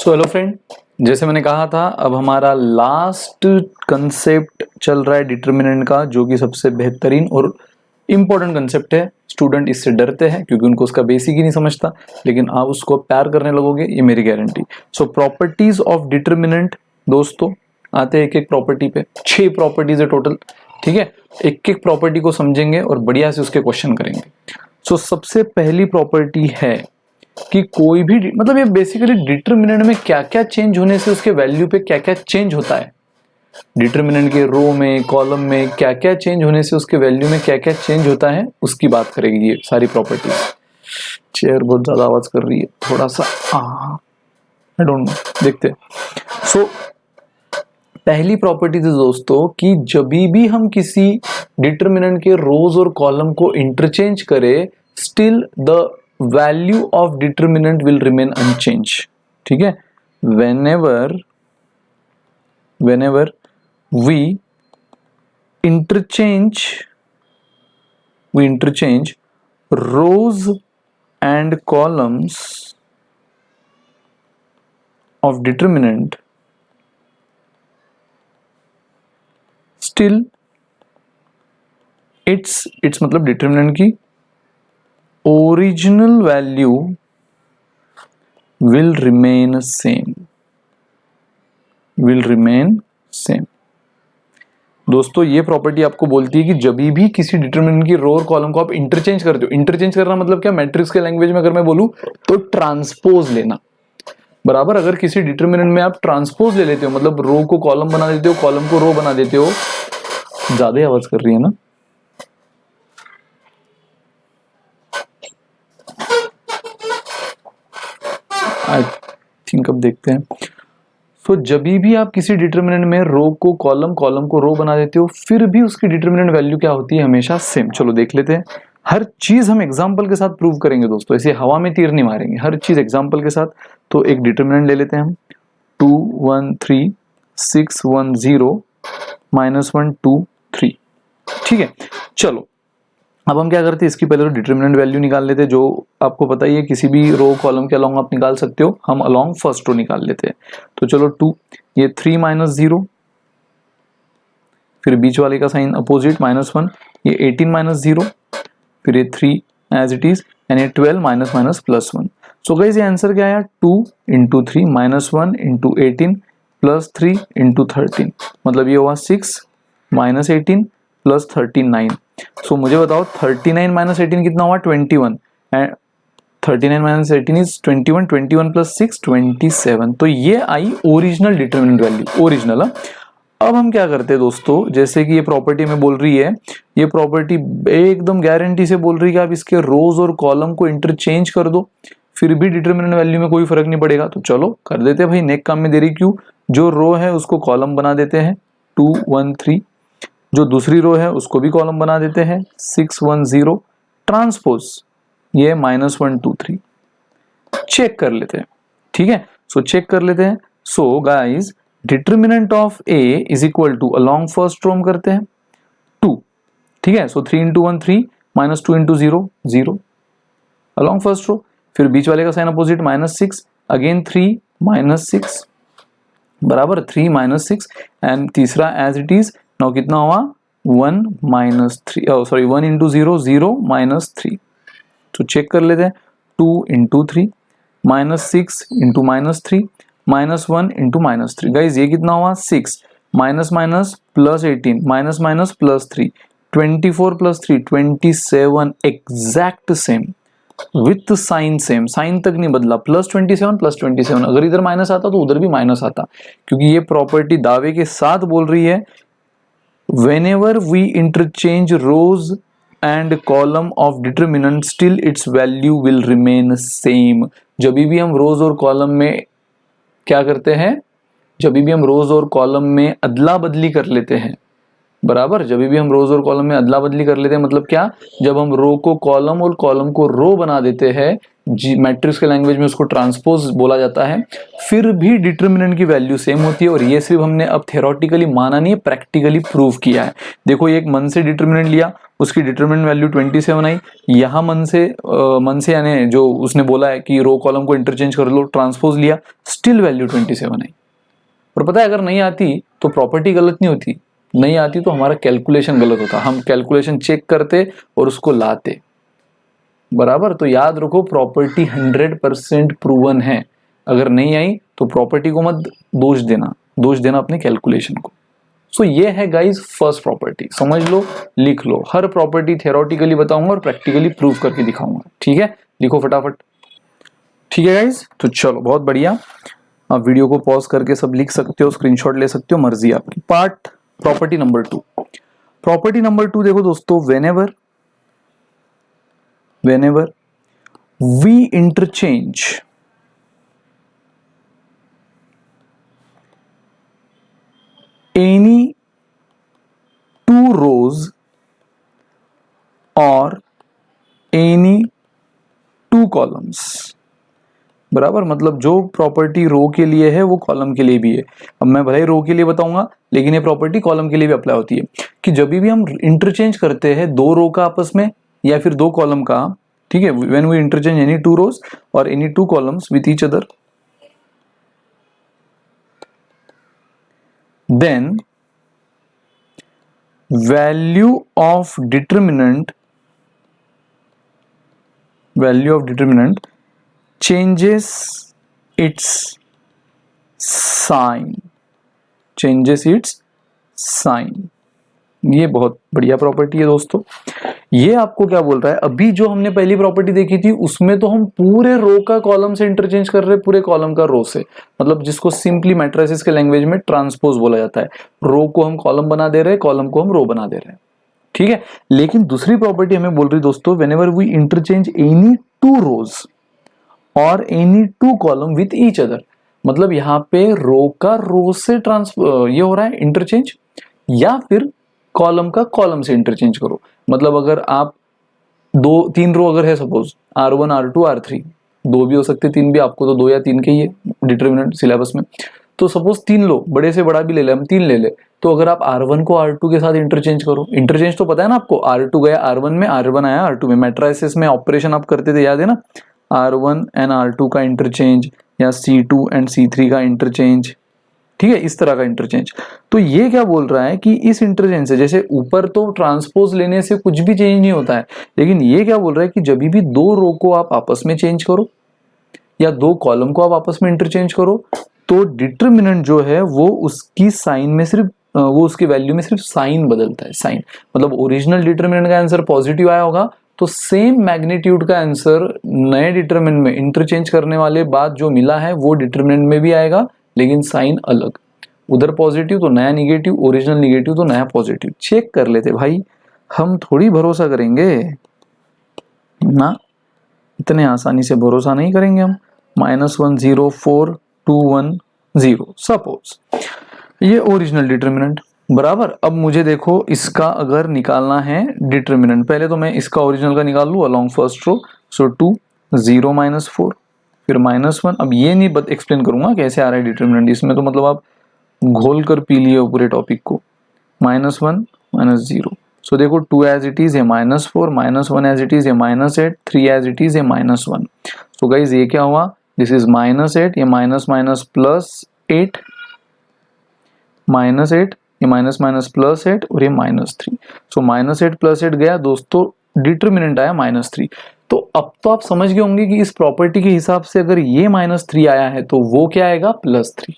So hello friend, जैसे मैंने कहा था अब हमारा लास्ट कंसेप्ट चल रहा है डिटर्मिनेंट का, जो कि सबसे बेहतरीन और इम्पोर्टेंट कंसेप्ट है। स्टूडेंट इससे डरते हैं क्योंकि उनको उसका बेसिक ही नहीं समझता, लेकिन आप उसको प्यार करने लगोगे, ये मेरी guarantee. So properties of determinant दोस्तों, आते हैं एक एक प्रॉपर्टी पे। 6 प्रॉपर्टीज है टोटल, ठीक है। एक एक प्रॉपर्टी को समझेंगे और बढ़िया से उसके क्वेश्चन करेंगे। सो सबसे पहली प्रॉपर्टी है कि कोई भी मतलब ये बेसिकली डिटर्मिनेंट में क्या क्या चेंज होने से उसके वैल्यू पे क्या क्या चेंज होता है, डिटर्मिनेंट के रो में कॉलम में क्या क्या चेंज होने से उसके वैल्यू में क्या क्या चेंज होता है, उसकी बात करेगी ये सारी प्रॉपर्टीज। चेयर बहुत ज्यादा आवाज कर रही है, थोड़ा सा आई डोंट नो, देखते हैं। सो पहली प्रॉपर्टी थी दोस्तों कि जब भी हम किसी डिटर्मिनेंट के रोज और कॉलम को इंटरचेंज करें, still the value of determinant will remain unchanged, ठीक है। whenever we interchange rows and columns of determinant, still its मतलब डिटर्मिनेंट की original value will remain same. दोस्तों ये प्रॉपर्टी आपको बोलती है कि जब भी किसी डिटरमिनेंट की रो और कॉलम को आप इंटरचेंज करते हो, इंटरचेंज करना मतलब क्या, मैट्रिक्स के लैंग्वेज में अगर मैं बोलूं तो ट्रांसपोज लेना, बराबर। अगर किसी डिटरमिनेंट में आप ट्रांसपोज ले लेते हो, मतलब रो को कॉलम बना देते हो, कॉलम को रो बना देते हो। ज्यादा आवाज कर रही है ना, आई थिंक अब देखते हैं। सो जब भी आप किसी डिटर्मिनेंट में रो को कॉलम, कॉलम को रो बना देते हो, फिर भी उसकी डिटर्मिनेंट वैल्यू क्या होती है, हमेशा सेम। चलो देख लेते हैं, हर चीज हम एग्जांपल के साथ प्रूव करेंगे दोस्तों, ऐसे हवा में तीर नहीं मारेंगे, हर चीज एग्जांपल के साथ। तो एक डिटर्मिनेंट ले लेते हैं हम, 2 1 3 6 1 0 -1 2 3, ठीक है। चलो अब हम क्या करते हैं, इसकी पहले तो डिटर्मिनेंट वैल्यू निकाल लेते हैं, जो आपको पता ही है किसी भी रो कॉलम के अलोंग आप निकाल सकते हो। हम अलोंग फर्स्ट रो निकाल लेते हैं। तो चलो 2, ये 3 -0, फिर बीच वाले का साइन अपोजिट -1, ये 18 -0, फिर ये 3 एज इट इज, एंड ये 12 -1। सो गाइस ये आंसर क्या आया, 2 × 3 -1 × 18 +3 × 13, मतलब ये हुआ 6 -18 +39। सो मुझे बताओ 39 - 18 कितना हुआ, 21, एंड 39 - 18 इज 21, 21 + 6 27। तो ये आई ओरिजिनल डिटर्मिनेंट वैल्यू, ओरिजिनल। अब हम क्या करते हैं दोस्तों, जैसे कि ये प्रॉपर्टी में बोल रही है, ये प्रॉपर्टी एकदम गारंटी से बोल रही है कि आप इसके रोज और कॉलम को इंटरचेंज कर दो, फिर भी डिटर्मिनेंट वैल्यू में कोई फर्क नहीं पड़ेगा। तो चलो कर देते हैं भाई, नेक काम में देरी क्यों। जो रो है उसको कॉलम बना देते हैं, 2 1 3, जो दूसरी रो है उसको भी कॉलम बना देते हैं, 6 1 0, ट्रांसपोज ये -1 2 3। चेक कर लेते हैं, ठीक है। सो चेक कर लेते हैं। So guys determinant of A is equal to, along first row हम करते हैं 2, ठीक है। So 3 × 1 3, -2 × 0 0, along first row. फिर बीच वाले का साइन अपोजिट, -6, अगेन 3 -6, बराबर 3 -6, एंड तीसरा एज इट इज। नाउ कितना हुआ, 1 -3, सॉरी 1 × 0 0 -3। तो चेक कर लेते हैं, 2 × 3 -6 × -3 -1 × -3। गाइज ये कितना हुआ, 6 -18 -3, 24 + 3 27, exact same with sign same, sign तक नहीं बदला, +27 +27। अगर इधर माइनस आता तो उधर भी माइनस आता, क्योंकि ये प्रॉपर्टी दावे के साथ बोल रही है whenever we interchange rows and column of determinant, still its value will remain same। जब भी हम रोज और कॉलम में क्या करते हैं, जब भी हम रोज और कॉलम में अदला बदली कर लेते हैं, बराबर। जब भी हम रोज और कॉलम में अदला बदली कर लेते हैं मतलब क्या, जब हम रो को कॉलम और कॉलम को रो बना देते हैं, जी मैट्रिक्स के लैंग्वेज में उसको ट्रांसपोज बोला जाता है, फिर भी डिटर्मिनेंट की वैल्यू सेम होती है। और ये सिर्फ हमने अब थ्योरेटिकली माना नहीं है, प्रैक्टिकली प्रूव किया है। देखो ये एक मन से डिटर्मिनेंट लिया, उसकी डिटर्मिनेंट वैल्यू 27 आई। यहाँ मन से यानी जो उसने बोला है कि रो कॉलम को इंटरचेंज कर लो, ट्रांसपोज लिया, स्टिल वैल्यू 27 आई। और पता है अगर नहीं आती तो प्रॉपर्टी गलत नहीं होती, नहीं आती तो हमारा कैलकुलेशन गलत होता, हम कैलकुलेशन चेक करते और उसको लाते बराबर। तो याद रखो प्रॉपर्टी 100% प्रूवन है, अगर नहीं आई तो प्रॉपर्टी को मत दोष देना अपने कैलकुलेशन को। सो ये है गाइज फर्स्ट प्रॉपर्टी, समझ लो, लिख लो। हर प्रॉपर्टी थ्योरेटिकली बताऊंगा और प्रैक्टिकली प्रूव करके दिखाऊंगा, ठीक है, लिखो फटाफट। ठीक है गाइज, तो चलो बहुत बढ़िया। आप वीडियो को पॉज करके सब लिख सकते हो, स्क्रीनशॉट ले सकते हो, मर्जी आपकी। Part property number 2। Property number 2 देखो दोस्तों, whenever we interchange any two rows or any two columns, बराबर, मतलब जो प्रॉपर्टी रो के लिए है वो कॉलम के लिए भी है। अब मैं भले ही रो के लिए बताऊंगा, लेकिन ये प्रॉपर्टी कॉलम के लिए भी अप्लाई होती है कि जब भी हम इंटरचेंज करते हैं दो रो का आपस में या फिर दो कॉलम का, ठीक है, when we interchange any two rows और any two columns with each other, then value of determinant changes its sign। ये बहुत बढ़िया प्रॉपर्टी है दोस्तों। ये आपको क्या बोल रहा है, अभी जो हमने पहली प्रॉपर्टी देखी थी उसमें तो हम पूरे रो का कॉलम से इंटरचेंज कर रहे हैं, पूरे कॉलम का रो से, मतलब जिसको सिंपली मैट्रिसेस के लैंग्वेज में ट्रांसपोज बोला जाता है। रो को हम कॉलम बना दे रहे हैं, कॉलम को हम रो बना दे रहे हैं, ठीक है। लेकिन दूसरी प्रॉपर्टी हमें बोल रही दोस्तों, whenever we interchange any two rows और any two column with each other, मतलब यहाँ पे रो का रो से ये हो रहा है इंटरचेंज, या फिर कॉलम का कॉलम से इंटरचेंज करो। मतलब अगर आप तीन रो अगर है सपोज R1 R2 R3, दो भी हो सकते तीन भी, आपको तो दो या तीन के ही है डिटर्मिनेंट सिलेबस में, तो सपोज तीन लो, बड़े से बड़ा भी ले ले, हम तीन ले ले, तो अगर आप R1 को R2 के साथ इंटरचेंज करो, इंटरचेंज तो पता है ना आपको, R2 गया R1 में, R1 आया R2 में, मैट्रिसेस में ऑपरेशन आप करते थे, याद है ना, R1 एंड R2 का इंटरचेंज या C2 एंड C3 का इंटरचेंज, ठीक है, इस तरह का इंटरचेंज। तो ये क्या बोल रहा है कि इस इंटरचेंज से, जैसे ऊपर तो ट्रांसपोज लेने से कुछ भी चेंज नहीं होता है, लेकिन ये क्या बोल रहा है कि जब भी दो रो को आप आपस में चेंज करो या दो कॉलम को आप आपस में इंटरचेंज करो, तो डिटर्मिनेंट जो है वो उसकी साइन में सिर्फ वो उसकी वैल्यू में सिर्फ साइन बदलता है, साइन। मतलब ओरिजिनल डिटर्मिनेंट का आंसर पॉजिटिव आया होगा तो सेम मैग्नीट्यूड का आंसर नए डिटर्मिनेंट में इंटरचेंज करने वाले बाद जो मिला है वो डिटर्मिनेंट में भी आएगा, लेकिन साइन अलग, उधर पॉजिटिव तो नया निगेटिव, ओरिजिनल निगेटिव तो नया पॉजिटिव। चेक कर लेते भाई, हम थोड़ी भरोसा करेंगे ना, इतने आसानी से भरोसा नहीं करेंगे हम। -1 0 4 2 1 0 सपोज ये ओरिजिनल डिटर्मिनेंट, बराबर। अब मुझे देखो इसका अगर निकालना है डिटर्मिनेंट, पहले तो मैं इसका ओरिजिनल का निकाल लूँ अलोंग फर्स्ट रो। सो 2 0 -4 फिर -1। अब ये नहीं एक्सप्लेन करूंगा कैसे आ रहा है डिटर्मिनेंट, इसमें तो मतलब आप घोल कर पी लिए पूरे टॉपिक को। -1 -0, सो देखो 2 एज इट इज है -4, -1 एज इट इज है -8, 3 एज इट इज है -1। सो गाइज ये क्या हुआ, दिस इज -8, ये माइनस माइनस प्लस 8, -8, ये माइनस माइनस +8 और ये -3। सो -8 +8 गया दोस्तों, डिटर्मिनेंट आया -3। तो अब तो आप समझ गए होंगे कि इस प्रॉपर्टी के हिसाब से अगर ये -3 आया है तो वो क्या आएगा, +3।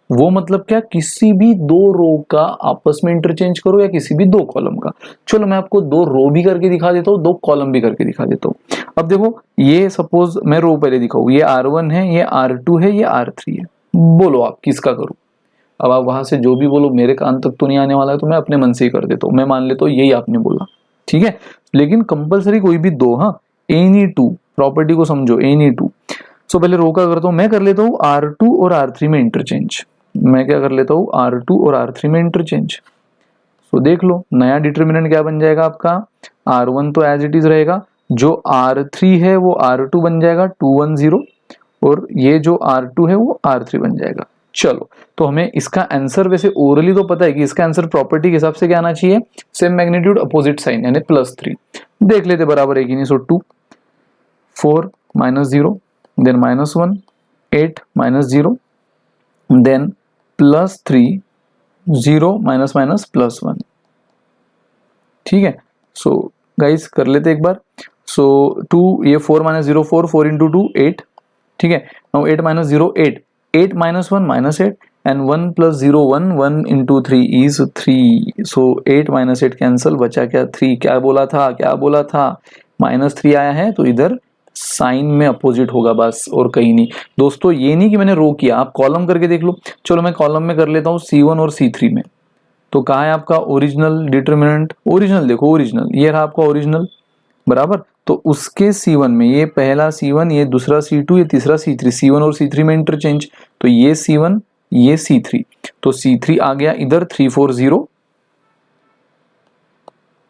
वो मतलब क्या, किसी भी दो रो का आपस में इंटरचेंज करो या किसी भी दो कॉलम का। चलो मैं आपको दो रो भी करके दिखा देता हूँ, दो कॉलम भी करके दिखा देता हूँ। अब देखो ये सपोज मैं रो पहले दिखाऊँ, ये R1 है, ये R2 है, ये R3 है, बोलो आप किसका करूँ। अब आप वहां से जो भी बोलो, मेरे कान तक तो नहीं आने वाला है, तो मैं अपने मन से ही कर देता हूँ। मैं मान लेता हूँ यही आपने बोला, ठीक है, लेकिन कंपलसरी कोई भी दो, हाँ, एनी टू, प्रॉपर्टी को समझो, एनी टू। सो पहले रो का करता हूँ, मैं कर लेता हूँ R2 और R3 में इंटरचेंज। मैं क्या कर लेता हूँ, R2 और R3 में इंटरचेंज। सो देख लो नया डिटर्मिनेंट क्या बन जाएगा आपका, R1 तो एज इट इज रहेगा, जो R3 है वो R2 बन जाएगा 210, और ये जो R2 है वो R3 बन जाएगा। चलो, तो हमें इसका आंसर वैसे ओरली तो पता है कि इसका आंसर प्रॉपर्टी के हिसाब से क्या आना चाहिए, सेम मैग्नीट्यूड अपोजिट साइन यानी +3। देख लेते बराबर है कि नहीं। सो 2 4 -0 देन -1 8 -0 देन +3 0 -+1। ठीक है, सो गाइस कर लेते एक बार। सो 2 ये 4 -0 4 4 इंटू 2 8। ठीक है, now 8 -0 8 8 -1 -8 and 1 + 0 1 1 into 3 is 3। So 8 -8 cancel, बचा क्या 3। क्या बोला था -3 आया है तो इधर साइन में अपोजिट होगा बस, और कहीं नहीं। दोस्तों ये नहीं कि मैंने रो किया, आप कॉलम करके देख लो। चलो मैं कॉलम में कर लेता हूँ C1 और C3 में। तो कहाँ है आपका ओरिजिनल डिटर्मिनेंट, ओरिजिनल देखो, ओरिजिनल ये रहा आपका ओरिजिनल बराबर। तो उसके C1 में ये पहला C1, ये दूसरा C2, ये तीसरा C3, C1 और C3 में इंटरचेंज। तो ये C1 ये C3, तो C3 आ गया इधर 3 4 0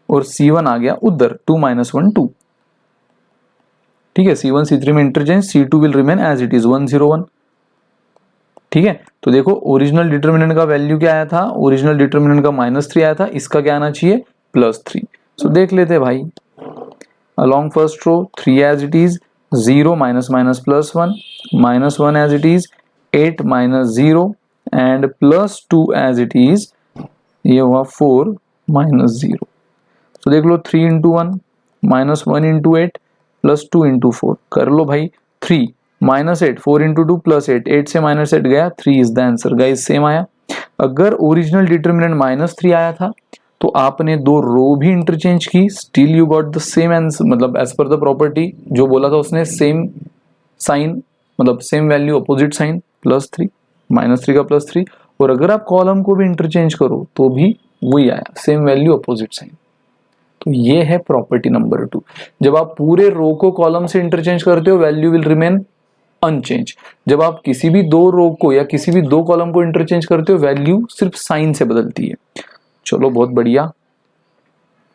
और C1 आ गया उधर 2 -1 2। ठीक है, C1 C3 में interchange, C2 will remain as it is 1 0 1। ठीक है, तो देखो ओरिजिनल डिटर्मिनेंट का वैल्यू क्या आया था, ओरिजिनल डिटर्मिनेंट का -3 आया था, इसका क्या आना चाहिए +3। सो देख लेते हैं भाई, along first row 3 as it is, 0 -+1 -1 as it is, 8 -0 and +2 as it is, ये हुआ 4 -0। तो देख लो 3 इंटू 1 -1 इंटू 8 +2 इंटू 4 कर लो भाई। 3 -8 4 इंटू 2 +8 8 से -8 गया 3 is the answer. Guys same आया। अगर ओरिजिनल डिटर्मिनेंट -3 आया था तो आपने दो रो भी इंटरचेंज की, still you got the same answer, मतलब एज पर द प्रॉपर्टी जो बोला था उसने, सेम साइन मतलब सेम वैल्यू अपोजिट साइन +3 -3 का +3। और अगर आप कॉलम को भी इंटरचेंज करो तो भी वही आया, सेम वैल्यू अपोजिट साइन। तो ये है प्रॉपर्टी नंबर 2। जब आप पूरे रो को कॉलम से इंटरचेंज करते हो वैल्यू विल रिमेन अनचेंज। जब आप किसी भी दो रो को या किसी भी दो कॉलम को इंटरचेंज करते हो वैल्यू सिर्फ साइन से बदलती है। चलो बहुत बढ़िया,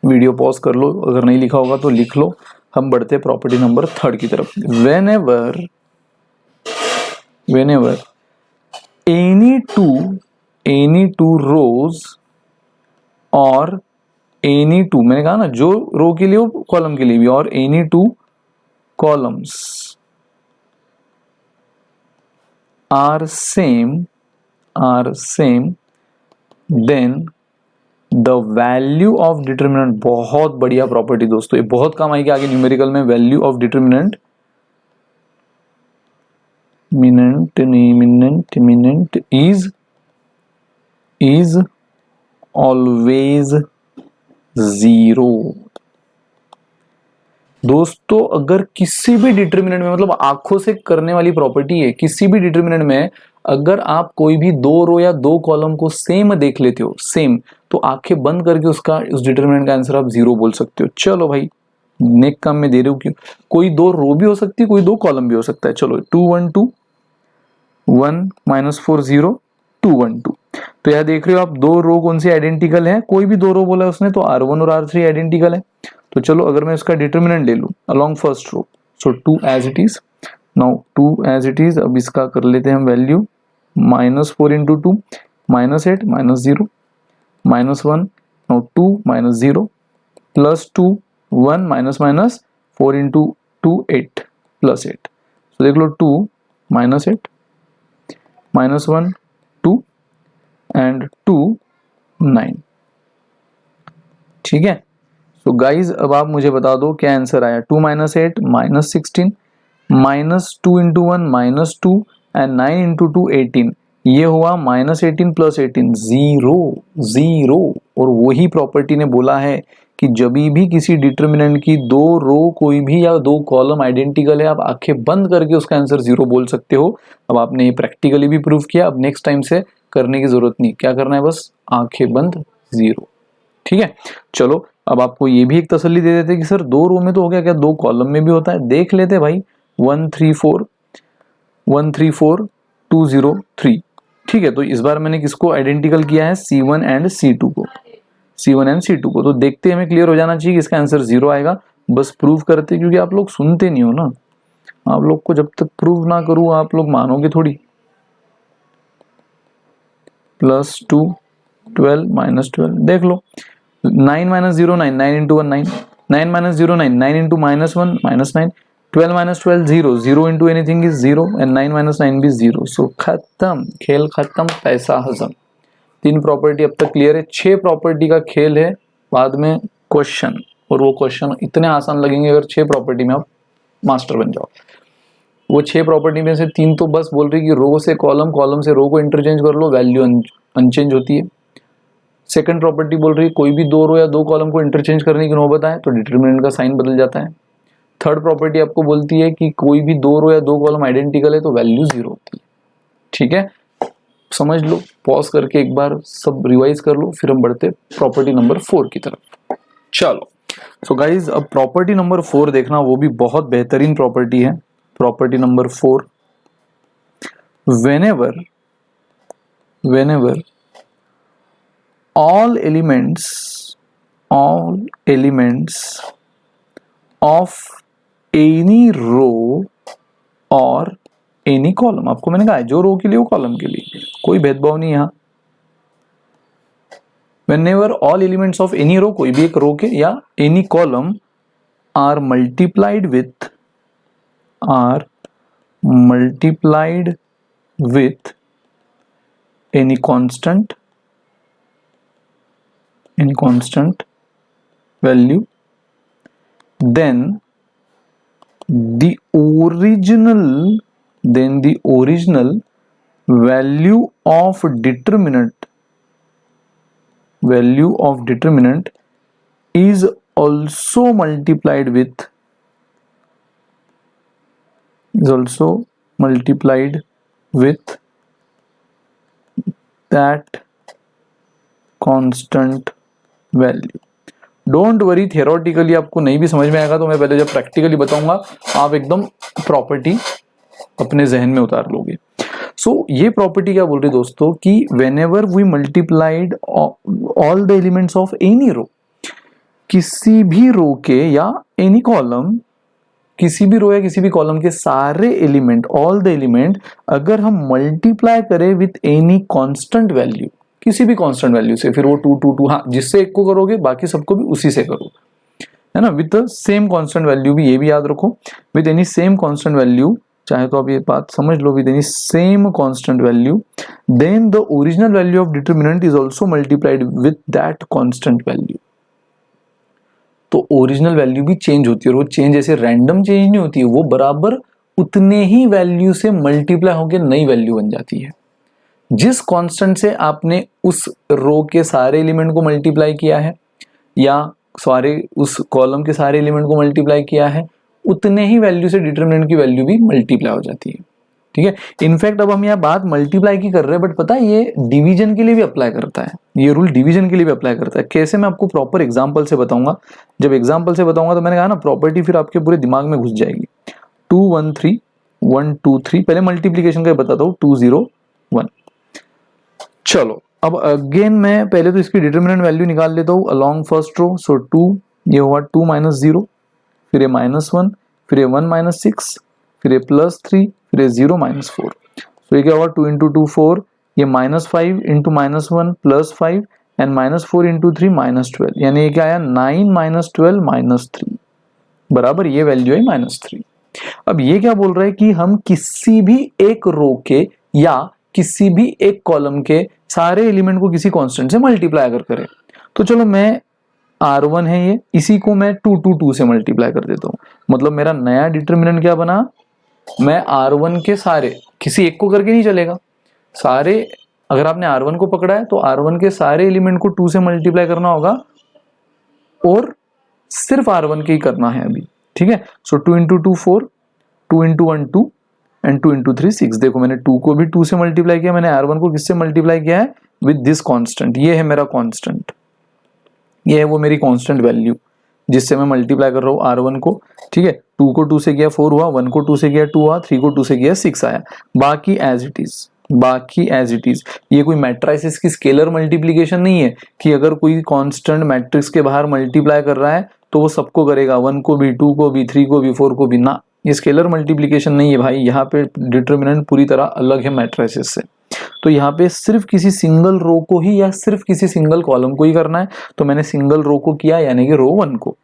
वीडियो पॉज कर लो, अगर नहीं लिखा होगा तो लिख लो। हम बढ़ते प्रॉपर्टी नंबर 3 की तरफ। whenever any two rows और any two, मैंने कहा ना जो रो के लिए हो कॉलम के लिए भी, और any two columns are same then the value of determinant, बहुत बढ़िया प्रॉपर्टी दोस्तों, ये बहुत काम आएगी आगे न्यूमेरिकल में। Value of determinant is always 0। दोस्तों अगर किसी भी डिटर्मिनेंट में, मतलब आंखों से करने वाली प्रॉपर्टी है, किसी भी डिटर्मिनेंट में अगर आप कोई भी दो रो या दो कॉलम को सेम देख लेते हो, सेम, तो आंखें बंद करके उसका उस डिटर्मिनेंट का आंसर आप 0 बोल सकते हो। चलो भाई नेक काम में दे रहे हो क्यों, कोई दो रो भी हो सकती है, कोई दो कॉलम भी हो सकता है। चलो 2 1 2 1 -4 0 2 1 2। तो यह देख रहे हो आप दो रो कौन सी आइडेंटिकल है, कोई भी दो रो बोला उसने तो R1 और R3 आइडेंटिकल है। तो चलो अगर मैं इसका डिटर्मिनेंट ले लूं along first row, so 2 as it is, now 2 as it is. अब इसका कर लेते हैं हम वैल्यू, -4 इंटू 2 -8 -0 -1, नाउ 2 -0 +2 1 -4 इंटू 2 8 +8। तो देख लो 2 -8 -1 2 एंड 2 9। ठीक है, तो गाइज अब आप मुझे बता दो क्या आंसर आया। 2 -8 -16 -2 इंटू 1 -2 एंड 9 इंटू 2 18। ये हुआ -18 + 18 0। और वही प्रॉपर्टी ने बोला है कि जब भी किसी डिटर्मिनेंट की दो रो कोई भी या दो कॉलम आइडेंटिकल है, आप आंखें बंद करके उसका आंसर 0 बोल सकते हो। अब आपने ये प्रैक्टिकली भी प्रूव किया, अब नेक्स्ट टाइम से करने की जरूरत नहीं, क्या करना है बस आंखें बंद 0। ठीक है, चलो अब आपको ये भी एक तसल्ली दे देते कि सर दो रो में तो हो गया, क्या दो कॉलम में भी होता है, देख लेते भाई। 1 3 4 2 0 3। ठीक है, तो इस बार मैंने किसको आइडेंटिकल किया है, C1 एंड C2 को, तो देखते हमें क्लियर हो जाना चाहिए कि इसका आंसर 0 आएगा। बस प्रूव करते, क्योंकि आप लोग सुनते नहीं हो ना। आप लोग को जब तक प्रूव ना करूँ आप लोग मानोगे थोड़ी। +2 12 -12 देख लो। 9 - 0 9, 9 × 1 9, 9 - 0 9, 9 × -1 -9, 12 - 12 0, 0 × anything is 0 and 9 - 9 भी 0। सो खत्म, खेल खत्म, पैसा हजम। 3 प्रॉपर्टी अब तक क्लियर है। 6 प्रॉपर्टी का खेल है बाद में क्वेश्चन, और वो क्वेश्चन इतने आसान लगेंगे अगर 6 प्रॉपर्टी में आप मास्टर बन जाओ। वो 6 प्रॉपर्टी में से 3 तो बस बोल रही कि रो से कॉलम, कॉलम से रो को इंटरचेंज कर लो, वैल्यू अनचेंज होती है। सेकंड प्रॉपर्टी बोल रही है कोई भी 2 रो या 2 कॉलम को इंटरचेंज करने की नौबत आए तो डिटरमिनेंट का साइन बदल जाता है। थर्ड प्रॉपर्टी आपको बोलती है कि कोई भी 2 रो या 2 कॉलम आइडेंटिकल है तो वैल्यू 0 होती है। ठीक है, समझ लो, पॉज करके एक बार सब रिवाइज कर लो, फिर हम बढ़ते प्रॉपर्टी नंबर 4 की तरफ। चलो, सो गाइज अब प्रॉपर्टी नंबर 4 देखना, वो भी बहुत बेहतरीन प्रॉपर्टी है। Property number 4, whenever all elements of any row or any column, आपको मैंने कहा है जो रो के लिए वो कॉलम के लिए, कोई भेदभाव नहीं यहाँ। whenever all elements of any row, कोई भी एक रो के या any column are multiplied with any constant value, then the original value of determinant is also multiplied with that constant value। Don't worry, theoretically आपको नहीं भी समझ में आएगा तो मैं पहले जब प्रैक्टिकली बताऊंगा आप एकदम प्रॉपर्टी अपने जहन में उतार लोगे। सो ये प्रॉपर्टी क्या बोल रही है दोस्तों कि whenever we multiplied all the elements of any row, किसी भी रो के या एनी कॉलम, किसी भी रो या किसी भी कॉलम के सारे एलिमेंट, ऑल द एलिमेंट, अगर हम मल्टीप्लाई करें विथ एनी कांस्टेंट वैल्यू, किसी भी कांस्टेंट वैल्यू से, फिर वो 2 2 2, हाँ जिससे एक को करोगे बाकी सबको भी उसी से करो, है ना, with the same constant value भी, ये भी याद रखो, with any same constant value, चाहे तो आप ये बात समझ लो, with any same constant value, then the original value of determinant is also multiplied with that constant value. तो ओरिजिनल वैल्यू भी चेंज होती है, और वो चेंज ऐसे रैंडम चेंज नहीं होती है, वो बराबर उतने ही वैल्यू से मल्टीप्लाई होकर नई वैल्यू बन जाती है। जिस कांस्टेंट से आपने उस रो के सारे एलिमेंट को मल्टीप्लाई किया है या सारे उस कॉलम के सारे एलिमेंट को मल्टीप्लाई किया है, उतने ही वैल्यू से डिटरमिनेंट की वैल्यू भी मल्टीप्लाई हो जाती है। ठीक है, इनफैक्ट अब हम यहाँ बात मल्टीप्लाई की कर रहे हैं, बट पता है ये डिवीजन के लिए भी अप्लाई करता है, ये रूल डिवीजन के लिए भी अप्लाई करता है। कैसे, मैं आपको प्रॉपर एग्जांपल से बताऊंगा। जब एग्जांपल से बताऊंगा तो मैंने कहा ना प्रॉपर्टी फिर आपके पूरे दिमाग में घुस जाएगी। 2 1 3 1 2 3, पहले मल्टीप्लीकेशन का बताता हूँ, 2 0 1। चलो अब अगेन मैं पहले तो इसकी डिटरमिनेंट वैल्यू निकाल लेता हूँ अलोंग फर्स्ट रो। सो 2, ये हुआ 2 - 0, फिर ये -1, फिर ये 1 - 6, फिर ये +3, फिर ये 0 - 4। तो ये क्या होगा, 2 × 2 4, ये -5 × -1 +5 एंड -4 × 3 -12, यानी ये क्या आया 9 - 12 -3, बराबर ये वैल्यू है -3। अब ये क्या बोल रहा है कि हम किसी भी एक रो के या किसी भी एक कॉलम के सारे एलिमेंट को किसी कांस्टेंट से मल्टीप्लाई अगर करें, तो चलो मैं R1 है ये, इसी को मैं 2 2 2 से मल्टीप्लाई कर देता हूँ। मतलब मेरा नया डिटरमिनेंट क्या बना, मैं R1 के सारे, किसी एक को करके नहीं चलेगा, सारे, अगर आपने R1 को पकड़ा है तो R1 के सारे एलिमेंट को 2 से मल्टीप्लाई करना होगा, और सिर्फ R1 के ही करना है अभी। ठीक है, सो 2 × 2 4, 2 × 1 2 एंड 2 × 3 6। देखो मैंने 2 को भी 2 से मल्टीप्लाई किया, मैंने R1 को किससे मल्टीप्लाई किया है, विद दिस कांस्टेंट। ये है मेरा कांस्टेंट, ये है वो मेरी कांस्टेंट वैल्यू जिससे मैं मल्टीप्लाई कर रहा हूँ R1 को। ठीक है, 2 को 2 से किया 4 हुआ, 1 को 2 से किया 2 हुआ, 3 को 2 से किया 6 आया, बाकी एज इट इज। ये कोई मैट्रिसेस की स्केलर मल्टीप्लीकेशन नहीं है कि अगर कोई कांस्टेंट मैट्रिक्स के बाहर मल्टीप्लाई कर रहा है तो वो सबको करेगा, 1 को भी, 2 को भी, 3 को भी, 4 को भी ना। ये स्केलर मल्टीप्लिकेशन नहीं है भाई, यहाँ पे डिटर्मिनेंट पूरी तरह अलग है मैट्रिसेस से। तो यहाँ पे सिर्फ किसी सिंगल रो को ही या सिर्फ किसी सिंगल कॉलम को ही करना है, तो मैंने सिंगल रो को किया यानी कि रो 1 को।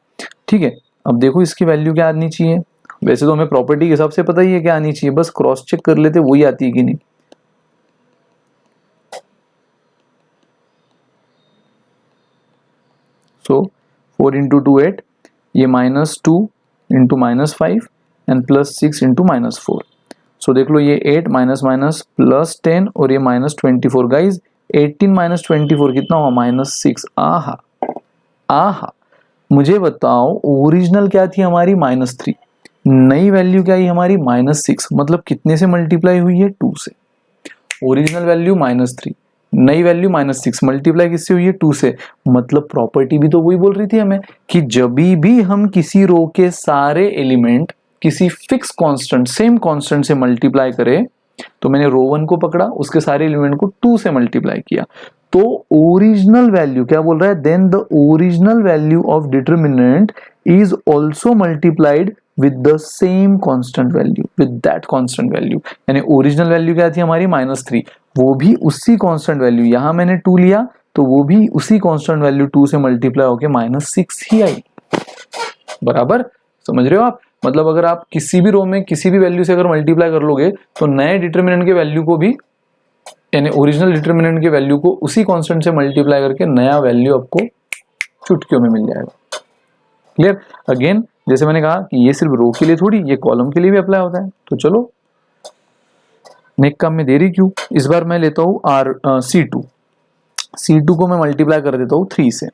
ठीक है, अब देखो इसकी वैल्यू क्या आनी चाहिए। वैसे तो हमें प्रॉपर्टी के हिसाब से पता ही है क्या आनी चाहिए, बस क्रॉस चेक कर लेते वही आती है कि नहीं। सो 4 इंटू 2 8, ये -2 इंटू -5 एंड +6 इंटू -4। सो देख लो ये 8 माइनस माइनस +10 और ये -24। गाइज 18 - 24 कितना हुआ, -6। आहा आहा, मुझे बताओ ओरिजिनल क्या थी हमारी, -3, नई वैल्यू क्या आई हमारी, -6। मतलब कितने से मल्टीप्लाई हुई है, 2 से। ओरिजिनल वैल्यू -3, नई वैल्यू -6, मल्टीप्लाई किससे हुई है, 2 से। मतलब प्रॉपर्टी भी तो वही बोल रही थी हमें कि जब भी हम किसी रो के सारे एलिमेंट किसी फिक्स कांस्टेंट, सेम कांस्टेंट से मल्टीप्लाई करें, तो मैंने रो 1 को पकड़ा, उसके सारे एलिमेंट को 2 से मल्टीप्लाई किया, तो ओरिजिनल वैल्यू क्या बोल रहा है, then the original value of determinant is also multiplied with the same constant value, with that constant value. यानी ओरिजिनल वैल्यू क्या थी हमारी, -3, वो भी उसी कांस्टेंट वैल्यू, यहां मैंने 2 लिया तो वो भी उसी कांस्टेंट वैल्यू 2 से मल्टीप्लाई होके -6 ही आई। बराबर, समझ रहे हो आप। मतलब अगर आप किसी भी रो में किसी भी वैल्यू से अगर मल्टीप्लाई कर लोगे तो नए डिटरमिनेंट के वैल्यू को भी, यानी ओरिजिनल डिटरमिनेंट के वैल्यू को उसी कांस्टेंट से मल्टीप्लाई करके नया वैल्यू आपको चुटकियों में मिल जाएगा। क्लियर। अगेन जैसे मैंने कहा कि ये सिर्फ रो के लिए थोड़ी, ये कॉलम के लिए भी अप्लाई होता है। तो चलो नेक्स्ट काम में देरी क्यों, इस बार मैं लेता हूँ C2 को मैं मल्टीप्लाई कर देता हूँ 3 से,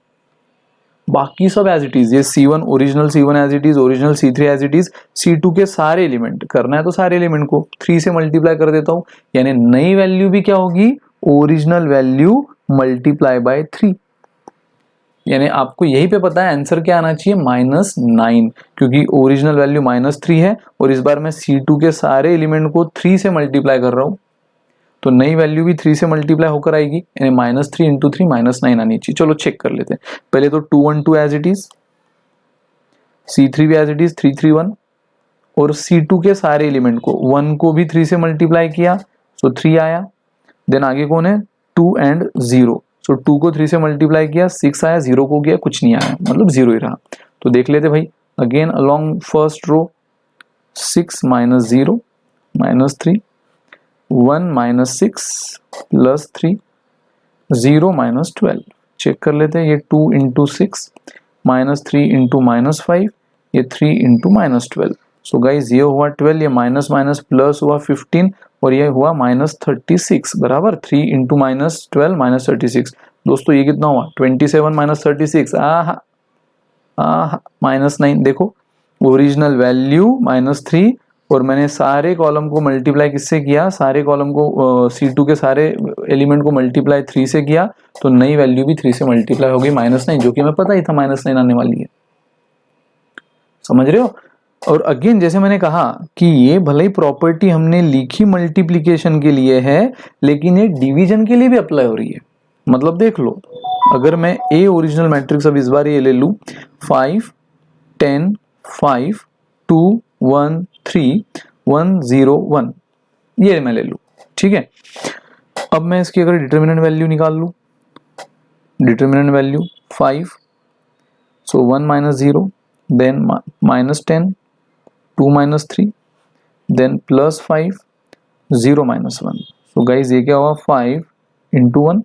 बाकी सब एज इट इज, ये C1 original C1 as it is, original C3 as it is, C2 के सारे एलिमेंट करना है तो सारे एलिमेंट को 3 से मल्टीप्लाई कर देता हूं, यानी नई वैल्यू भी क्या होगी, ओरिजिनल वैल्यू मल्टीप्लाई बाय 3। यानी आपको यही पे पता है आंसर क्या आना चाहिए, -9, क्योंकि ओरिजिनल वैल्यू -3 है और इस बार मैं C2 के सारे एलिमेंट को 3 से मल्टीप्लाई कर रहा हूं, तो नई वैल्यू भी 3 से मल्टीप्लाई होकर आएगी, यानी -3 इंटू 3 -9 आनी चाहिए। चलो चेक कर लेते हैं। पहले तो 2 1 2 एज इट इज, C3 भी एज इट इज 3 3 1, और C2 के सारे एलिमेंट को 1 को भी 3 से मल्टीप्लाई किया, सो 3 आया। देन आगे कौन है, 2 एंड 0, सो 2 को 3 से मल्टीप्लाई किया, 6 आया, 0 को किया, कुछ नहीं आया, मतलब 0 ही रहा। तो देख लेते भाई, अगेन अलोंग फर्स्ट रो, 6 - 0 -3, 1 - 6 +3, 0 - 12। चेक कर लेते हैं, ये 2 इंटू 6 -3 इंटू -5, ये 3 इंटू -12। सो गाइज ये हुआ 12, ये माइनस माइनस प्लस हुआ 15 और ये हुआ -36, बराबर 3 इंटू -12 -36। दोस्तों ये कितना हुआ 27 - 36, आहा -9। देखो ओरिजिनल वैल्यू -3 और मैंने सारे कॉलम को मल्टीप्लाई किससे किया, सारे कॉलम को C2 के सारे एलिमेंट को मल्टीप्लाई 3 से किया, तो नई वैल्यू भी 3 से मल्टीप्लाई हो गई -9, जो कि हमें पता ही था -9 आने वाली है। समझ रहे हो। और अगेन जैसे मैंने कहा कि ये भले ही प्रॉपर्टी हमने लिखी मल्टीप्लिकेशन के लिए है, लेकिन ये डिवीजन के लिए भी अप्लाई हो रही है। मतलब देख लो, अगर मैं ए ओरिजिनल मैट्रिक्स अब इस बार ये ले लूं 5 10 5 2 1 3 1 0 1, ये मैं ले लूं, ठीक है। अब मैं इसकी अगर डिटर्मिनेंट वैल्यू निकाल लूं, डिटर्मिनेंट वैल्यू 5, सो 1 - 0, देन -10, 2 - 3, देन +5, 0 - 1। सो गाइज ये क्या हुआ 5 इंटू 1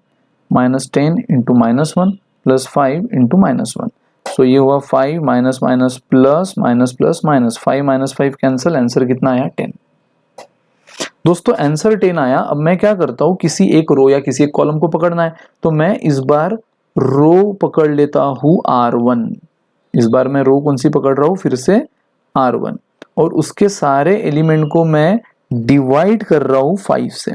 -10 इंटू -1 प्लस 5 इंटू -1। सो ये हुआ 5 minus minus plus minus plus minus, 5 - 5 cancel, answer कितना आया 10। दोस्तों आंसर 10 आया। अब मैं क्या करता हूँ, किसी एक रो या किसी एक कॉलम को पकड़ना है, तो मैं इस बार रो पकड़ लेता हूँ R1। इस बार मैं रो कौन सी पकड़ रहा हूँ, फिर से R1, और उसके सारे एलिमेंट को मैं डिवाइड कर रहा हूँ 5 से।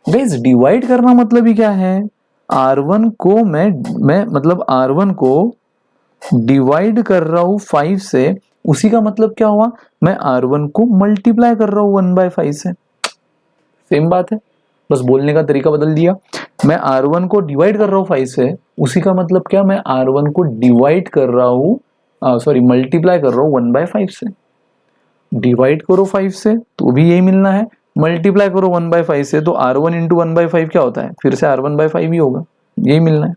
गाइस डिवाइड करना मतलब ही क्या है, R1 को मैं मतलब R1 को डिवाइड कर रहा हूँ 5 से, उसी का मतलब क्या हुआ, मैं R1 को मल्टीप्लाई कर रहा हूँ 1/5 से। सेम बात है, बस बोलने का तरीका बदल दिया। मैं R1 को डिवाइड कर रहा हूँ 5 से, उसी का मतलब क्या, मैं R1 को डिवाइड कर रहा हूँ सॉरी मल्टीप्लाई कर रहा हूँ 1/5 से, डिवाइड करो 5 से तो भी यही मिलना है, मल्टीप्लाई करो 1/5 से तो R1 इंटू 1/5 क्या होता है, फिर से R1/5 ही होगा, यही मिलना है।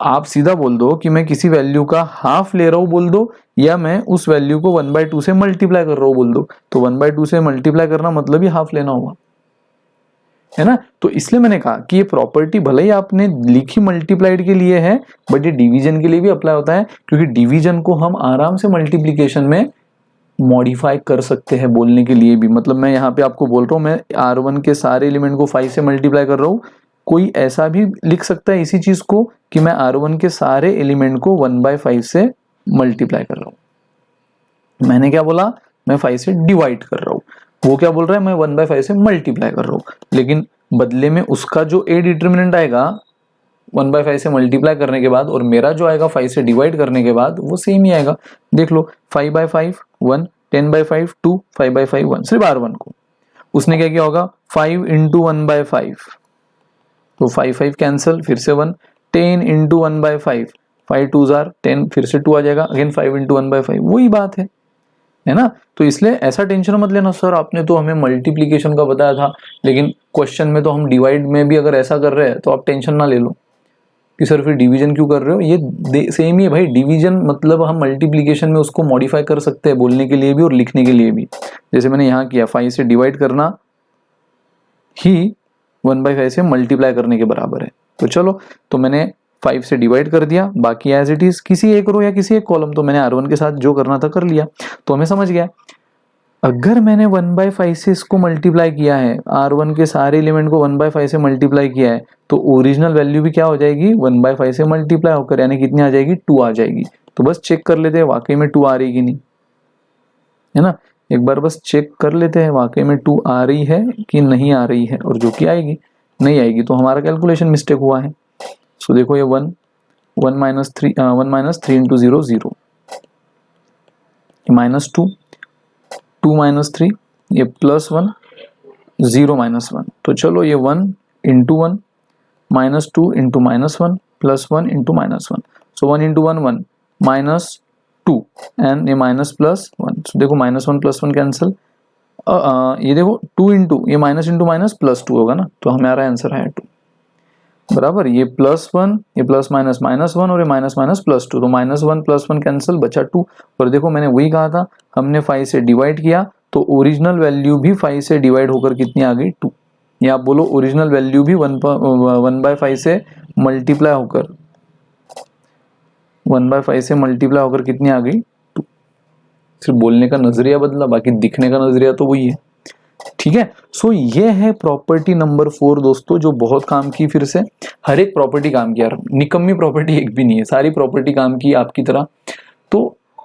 आप सीधा बोल दो कि मैं किसी वैल्यू का हाफ ले रहा हूं बोल दो, या मैं उस वैल्यू को 1/2 से मल्टीप्लाई कर रहा हूं बोल दो, तो 1/2 से मल्टीप्लाई करना मतलब ही हाफ लेना होगा, है ना। तो इसलिए मैंने कहा कि ये प्रॉपर्टी भले ही आपने लिखी मल्टीप्लाइड के लिए है, बट ये डिवीजन के लिए भी अप्लाई होता है, क्योंकि डिवीजन को हम आराम से मल्टीप्लीकेशन में मॉडिफाई कर सकते हैं बोलने के लिए भी। मतलब मैं यहाँ पे आपको बोल रहा हूँ मैं R1 के सारे एलिमेंट को 5 से मल्टीप्लाई कर रहा हूँ, कोई ऐसा भी लिख सकता है इसी चीज को कि मैं R1 के सारे एलिमेंट को 1/5 से मल्टीप्लाई कर रहा हूँ। मैंने क्या बोला, मैं 5 से डिवाइड कर रहा हूँ, वो क्या बोल रहा है मैं 1/5 से मल्टीप्लाई कर रहा हूँ, लेकिन बदले में उसका जो ए डिटर्मिनेंट आएगा 1/5 से मल्टीप्लाई करने के बाद और मेरा जो आएगा 5 से डिवाइड करने के बाद वो सेम ही आएगा। देख लो 5/5 1, 10/5 2, 5/5 1, सिर्फ R1 को। उसने क्या किया होगा 5 इंटू 1/5, तो 5 5 कैंसिल, फिर से 1, 10 इंटू 1/5, 5 2 जार 10, फिर से 2 आ जाएगा, अगेन 5 इंटू 1/5, वही बात है ना। तो इसलिए ऐसा टेंशन मत लेना सर आपने तो हमें मल्टीप्लीकेशन का बताया था, लेकिन क्वेश्चन में तो हम डिवाइड में भी अगर ऐसा कर रहे हैं तो आप टेंशन ना ले लो कि सर फिर डिवीजन क्यों कर रहे हो, ये सेम ही है भाई। डिवीजन मतलब हम मल्टीप्लिकेशन में उसको मॉडिफाई कर सकते हैं बोलने के लिए भी और लिखने के लिए भी। जैसे मैंने यहाँ किया 5 से डिवाइड करना ही 1/5 से मल्टीप्लाई करने के बराबर है। तो चलो, तो मैंने 5 से डिवाइड कर दिया, बाकी एज इट इज किसी एक रो या किसी एक कॉलम, तो मैंने R1 के साथ जो करना था कर लिया। तो हमें समझ गया अगर मैंने 1/5 से इसको मल्टीप्लाई किया है, R1 के सारे एलिमेंट को 1/5 से मल्टीप्लाई किया है, तो ओरिजिनल वैल्यू भी क्या हो जाएगी 1/5 से मल्टीप्लाई होकर, यानी कितनी आ जाएगी 2 आ जाएगी। तो बस चेक कर लेते हैं वाकई में 2 आ रही कि नहीं, है ना। एक बार बस चेक कर लेते हैं वाकई में 2 आ रही है कि नहीं आ रही है, और जो कि आएगी, नहीं आएगी तो हमारा कैलकुलेशन मिस्टेक हुआ है। सो देखो ये 1 -3 इंटू 0 0, -2 2 -3, ये +1 0 -1, तो चलो ये 1 into 1 -2 into -1 +1 into -1, so 1 into 1 1 -2 and ये -+1, सो देखो -1 +1 कैंसिल, ये देखो 2 इंटू ये माइनस इंटू माइनस +2 होगा ना, तो हमारा आंसर है 2 बराबर। ये +1 ये प्लस माइनस -1 और ये माइनस +2, तो -1 +1 कैंसिल, बचा 2। और देखो मैंने वही कहा था, हमने 5 से डिवाइड किया तो ओरिजिनल वैल्यू भी 5 से डिवाइड होकर कितनी आ गई 2, या आप बोलो ओरिजिनल वैल्यू भी 1/5 से मल्टीप्लाई होकर 1/5 से मल्टीप्लाई होकर कितनी आ गई 2। सिर्फ बोलने का नजरिया बदला, बाकी दिखने का नजरिया तो वही है, ठीक है। सो ये है प्रॉपर्टी नंबर 4 दोस्तों, जो बहुत काम की। फिर से हर एक प्रॉपर्टी काम की यार, निकम्मी प्रॉपर्टी एक भी नहीं है, सारी प्रॉपर्टी काम की आपकी तरह। तो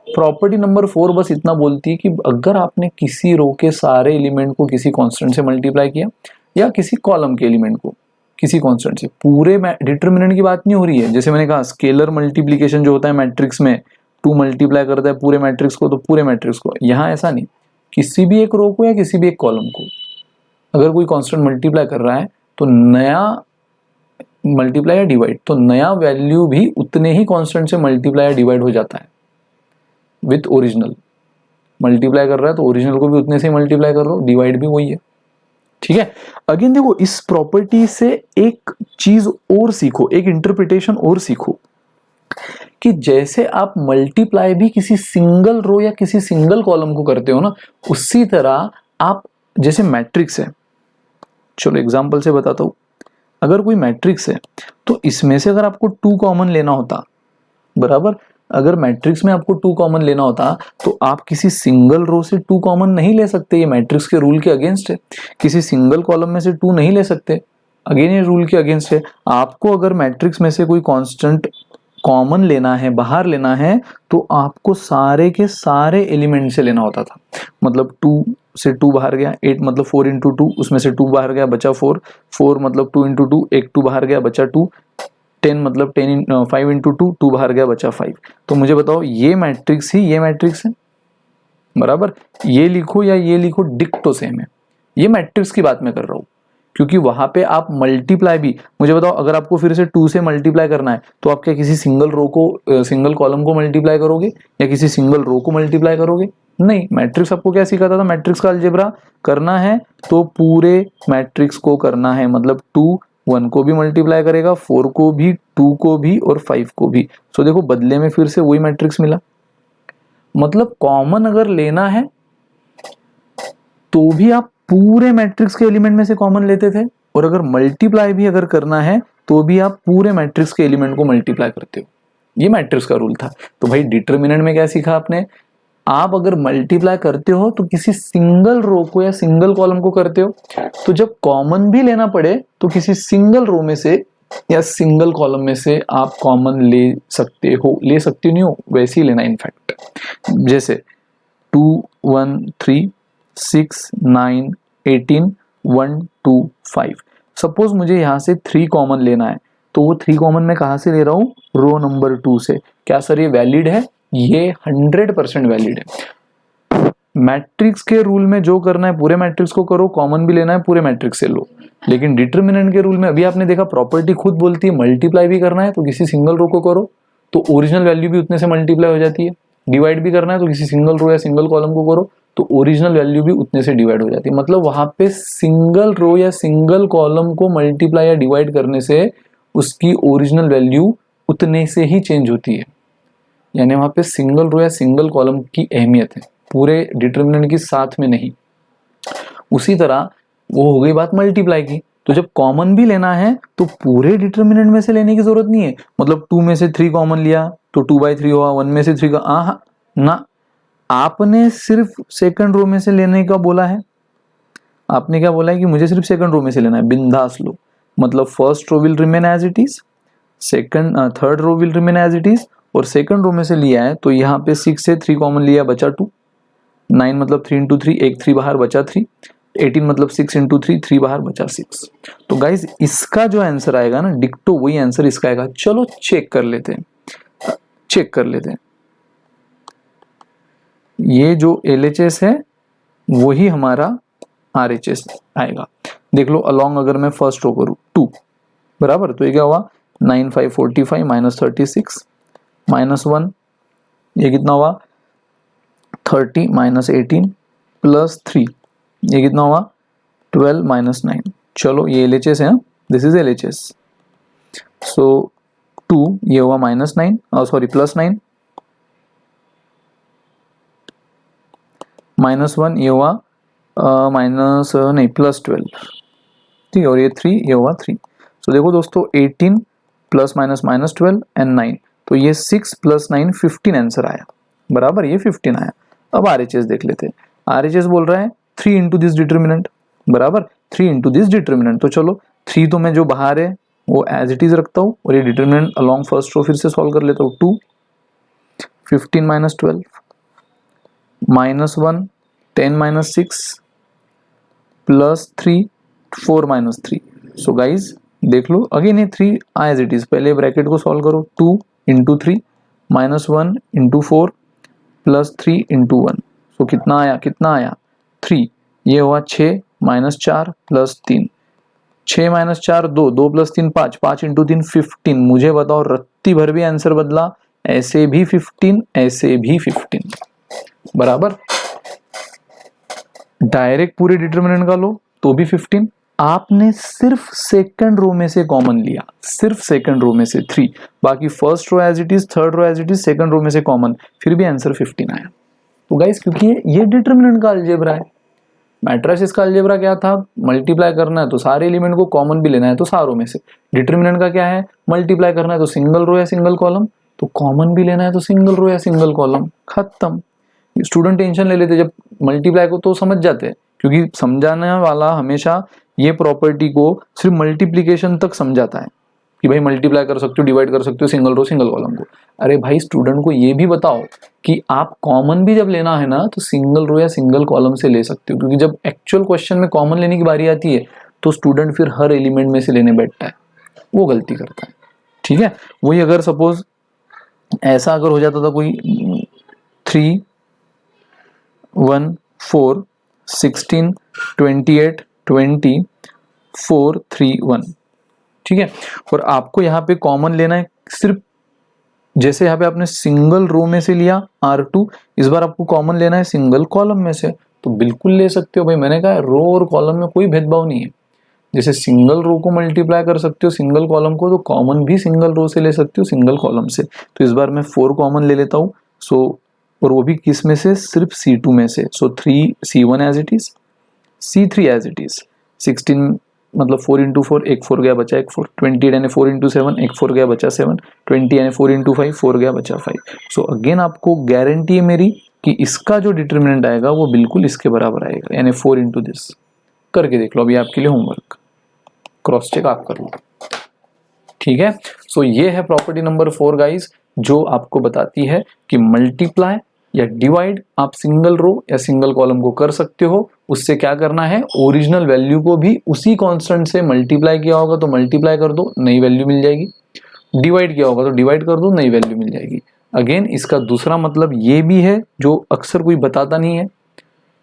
प्रॉपर्टी नंबर 4 बस इतना बोलती है कि अगर आपने किसी रो के सारे एलिमेंट को किसी कांस्टेंट से मल्टीप्लाई किया, या किसी कॉलम के एलिमेंट को किसी कांस्टेंट से, पूरे डिटरमिनेंट की बात नहीं हो रही है। जैसे मैंने कहा स्केलर मल्टीप्लीकेशन जो होता है मैट्रिक्स में, 2 मल्टीप्लाई करता है पूरे मैट्रिक्स को, तो पूरे मैट्रिक्स को। यहाँ ऐसा नहीं, किसी भी एक रो को या किसी भी एक कॉलम को अगर कोई कांस्टेंट मल्टीप्लाई कर रहा है, तो नया मल्टीप्लाई या डिवाइड, तो नया वैल्यू भी उतने ही कांस्टेंट से मल्टीप्लाई या डिवाइड हो जाता है विथ ओरिजिनल। मल्टीप्लाई कर रहा है तो ओरिजिनल को भी उतने से मल्टीप्लाई कर लो, डिवाइड भी वही है, ठीक है। अगेन देखो इस प्रॉपर्टी से एक चीज और सीखो, एक इंटरप्रिटेशन और सीखो, कि जैसे आप मल्टीप्लाई भी किसी सिंगल रो या किसी सिंगल कॉलम को करते हो ना, उसी तरह आप, जैसे मैट्रिक्स है, चलो एग्जांपल से बताता हूं। अगर कोई मैट्रिक्स है तो इसमें से अगर आपको 2 कॉमन लेना होता, बराबर, अगर मैट्रिक्स में आपको 2 कॉमन लेना होता तो आप किसी सिंगल रो से 2 कॉमन नहीं ले सकते, ये मैट्रिक्स के रूल के अगेंस्ट है। किसी सिंगल कॉलम में से 2 नहीं ले सकते, अगेन ये रूल के अगेंस्ट है। आपको अगर मैट्रिक्स में से कोई कांस्टेंट कॉमन लेना है, बाहर लेना है, तो आपको सारे के सारे एलिमेंट से लेना होता था। मतलब 2 से 2 बाहर गया, 8 मतलब 4 इंटू 2, उसमें से 2 बाहर गया बचा 4, 4 मतलब 2 इंटू 2, एक 2 बाहर गया बचा 2, 10 मतलब 5 इंटू 2, 2 बाहर गया बचा 5। तो मुझे बताओ ये मैट्रिक्स ही ये मैट्रिक्स है, बराबर। ये लिखो या ये लिखो, डिक्टो सेम है। ये मैट्रिक्स की बात मैं कर रहा हूँ, क्योंकि वहां पे आप मल्टीप्लाई भी, मुझे बताओ अगर आपको फिर से 2 से मल्टीप्लाई करना है तो आप क्या किसी सिंगल रो को सिंगल कॉलम को मल्टीप्लाई करोगे या किसी सिंगल रो को मल्टीप्लाई करोगे? नहीं। मैट्रिक्स आपको क्या सिखाता था? मैट्रिक्स का अलजेब्रा करना है तो पूरे मैट्रिक्स को करना है, मतलब 2 1 को भी मल्टीप्लाई करेगा, 4 को भी, 2 को भी और 5 को भी। सो देखो बदले में फिर से वही मैट्रिक्स मिला। मतलब कॉमन अगर लेना है तो भी आप पूरे मैट्रिक्स के एलिमेंट में से कॉमन लेते थे, और अगर मल्टीप्लाई भी अगर करना है तो भी आप पूरे मैट्रिक्स के एलिमेंट को मल्टीप्लाई करते हो। ये मैट्रिक्स का रूल था। तो भाई डिटरमिनेंट में क्या सीखा आपने? आप अगर मल्टीप्लाई करते हो तो किसी सिंगल रो को या सिंगल कॉलम को करते हो, तो जब कॉमन भी लेना पड़े तो किसी सिंगल रो में से या सिंगल कॉलम में से आप कॉमन ले सकते हो। ले सकते नहीं हो, वैसे ही लेना इनफैक्ट। जैसे 2 1 3 6 9 18 1 2 5। सपोज मुझे यहाँ से 3 कॉमन लेना है, तो वो 3 कॉमन मैं कहाँ से ले रहा हूँ? रो नंबर 2 से। क्या सर ये वैलिड है? ये 100% वैलिड है। मैट्रिक्स के रूल में जो करना है पूरे मैट्रिक्स को करो, कॉमन भी लेना है पूरे मैट्रिक्स से लो। लेकिन डिटरमिनेंट के रूल में अभी आपने देखा प्रॉपर्टी खुद बोलती है मल्टीप्लाई भी करना है तो किसी सिंगल रो को करो तो ओरिजिनल वैल्यू भी उतने से मल्टीप्लाई हो जाती है, डिवाइड भी करना है तो किसी सिंगल रो या सिंगल कॉलम को करो तो ओरिजिनल वैल्यू भी उतने से डिवाइड हो जाती है। मतलब वहां पे सिंगल रो या सिंगल कॉलम को मल्टीप्लाई या डिवाइड करने से उसकी ओरिजिनल वैल्यू उतने से ही चेंज होती है। यानी वहां पे सिंगल रो या सिंगल कॉलम की अहमियत है, पूरे डिटरमिनेंट की साथ में नहीं। उसी तरह वो हो गई बात मल्टीप्लाई की। तो जब कॉमन भी लेना है तो पूरे डिटरमिनेंट में से लेने की जरूरत नहीं है। मतलब 2 में से 3 कॉमन लिया तो 2/3 हुआ, 1 में से 3 का ना, आपने सिर्फ सेकंड रो में से लेने का बोला है। आपने क्या बोला है कि मुझे सिर्फ सेकंड रो में से लेना है, बिंदास लो। मतलब first row will remain as it is, third row will remain as it is, और सेकंड रो में से लिया है तो यहाँ पे 6 से 3 कॉमन लिया, बचा 2, 9 मतलब 3 into 3, एक 3 बाहर बचा 3, 18 मतलब 6 into 3, 3 बाहर बचा 6। तो गाइज इसका जो आंसर आएगा ना डिक्टो वही आंसर इसका आएगा। चलो चेक कर लेते हैं, चेक कर लेते हैं। ये जो LHS है वही हमारा RHS आएगा। देख लो अलोंग अगर मैं फर्स्ट रो करूँ 2 बराबर, तो ये क्या हुआ 9 5 45 माइनस 36 माइनस 1, ये कितना हुआ 30 माइनस 18 प्लस 3, ये कितना हुआ 12 माइनस 9। चलो ये LHS है, दिस इज LHS। सो 2 ये हुआ माइनस 9 सॉरी प्लस 9, माइनस 1 ये हुआ माइनस नहीं प्लस 12, ठीक है, और ये 3 ये हुआ 3। सो देखो दोस्तों 18 प्लस माइनस माइनस 12 एंड 9, तो ये 6 प्लस 9 15 आंसर आया बराबर, ये 15 आया। अब RHS देख लेते हैं। RHS बोल रहा है 3 इंटू दिस डिटरमिनेंट बराबर, 3 इंटू दिस डिटरमिनेंट। तो चलो 3 तो मैं जो बाहर है वो एज इट इज रखता हूँ और ये डिटरमिनेंट अलोंग फर्स्ट रो फिर से सॉल्व कर लेता हूँ। 2 15 minus 12 minus 1 10 minus 6 plus 3 4 minus 3। So guys देख लो अगेन ये 3 एज इट इज, पहले ब्रैकेट को सॉल्व करो 2 into 3 minus 1 into 4 plus 3 into 1। सो कितना आया, कितना आया 3, ये हुआ 6 minus 4 plus 3, 6 minus 4 2, 2 plus 3 5, 5 into 3 15। मुझे बताओ रत्ती भर भी आंसर बदला, ऐसे भी 15 ऐसे भी 15 बराबर। डायरेक्ट पूरे डिटरमिनेंट का लो तो भी 15। आपने सिर्फ सेकंड रो में से कॉमन लिया, सिर्फ सेकंड रो में से 3, बाकी first row as it is, third row as it is, second row में से कॉमन, फिर भी आंसर 15 आया। तो गाइस क्योंकि ये डिटरमिनेंट का अलजेब्रा है। मैट्रिसेस का अलजेब्रा क्या था, मल्टीप्लाई करना है तो सारे एलिमेंट को कॉमन भी लेना है तो सारों में से। डिटरमिनेंट का क्या है, मल्टीप्लाई करना है तो सिंगल रो या सिंगल कॉलम, तो कॉमन भी लेना है तो सिंगल रो या सिंगल कॉलम, खत्म। स्टूडेंट टेंशन ले लेते जब मल्टीप्लाई को तो समझ जाते हैं, क्योंकि समझाने वाला हमेशा ये प्रॉपर्टी को सिर्फ मल्टीप्लिकेशन तक समझाता है कि भाई मल्टीप्लाई कर सकते हो, डिवाइड कर सकते हो सिंगल रो सिंगल कॉलम को। अरे भाई स्टूडेंट को ये भी बताओ कि आप कॉमन भी जब लेना है ना तो सिंगल रो या सिंगल कॉलम से ले सकते हो, क्योंकि जब एक्चुअल क्वेश्चन में कॉमन लेने की बारी आती है तो स्टूडेंट फिर हर एलिमेंट में से लेने बैठता है, वो गलती करता है। ठीक है, वही अगर सपोज ऐसा अगर हो जाता था कोई 3 1 4 16 28 20 4 3 1, ठीक है। और आपको यहाँ पे कॉमन लेना है सिर्फ, जैसे यहाँ पे आपने सिंगल रो में से लिया R2, इस बार आपको कॉमन लेना है सिंगल कॉलम में से, तो बिल्कुल ले सकते हो भाई। मैंने कहा रो और कॉलम में कोई भेदभाव नहीं है। जैसे सिंगल रो को मल्टीप्लाई कर सकते हो सिंगल कॉलम को, तो कॉमन भी सिंगल रो से ले सकते हो सिंगल कॉलम से। तो इस बार मैं 4 कॉमन ले लेता हूँ। सो और वो भी किस में से, सिर्फ C2 में से। So 3 C1 as it is, C3 as it is. 16 मतलब 4 इंटू 4, एक 4 गया बचा एक 4, 28 यानी 4 इंटू 7, एक 4 गया बचा 7, 20 यानी 4 इंटू 5, 4 गया बचा 5। सो अगेन आपको गारंटी है मेरी कि इसका जो डिटर्मिनेंट आएगा वो बिल्कुल इसके बराबर आएगा, यानी 4 इंटू दिस। करके देख लो, अभी आपके लिए होमवर्क, क्रॉस चेक आप कर लो, ठीक है। सो ये है प्रॉपर्टी नंबर 4 गाइस, जो आपको बताती है कि मल्टीप्लाई या डिवाइड आप सिंगल रो या सिंगल कॉलम को कर सकते हो। उससे क्या करना है, ओरिजिनल वैल्यू को भी उसी कांस्टेंट से मल्टीप्लाई किया होगा तो मल्टीप्लाई कर दो, नई वैल्यू मिल जाएगी। डिवाइड किया होगा तो डिवाइड कर दो, नई वैल्यू मिल जाएगी। अगेन इसका दूसरा मतलब ये भी है जो अक्सर कोई बताता नहीं है,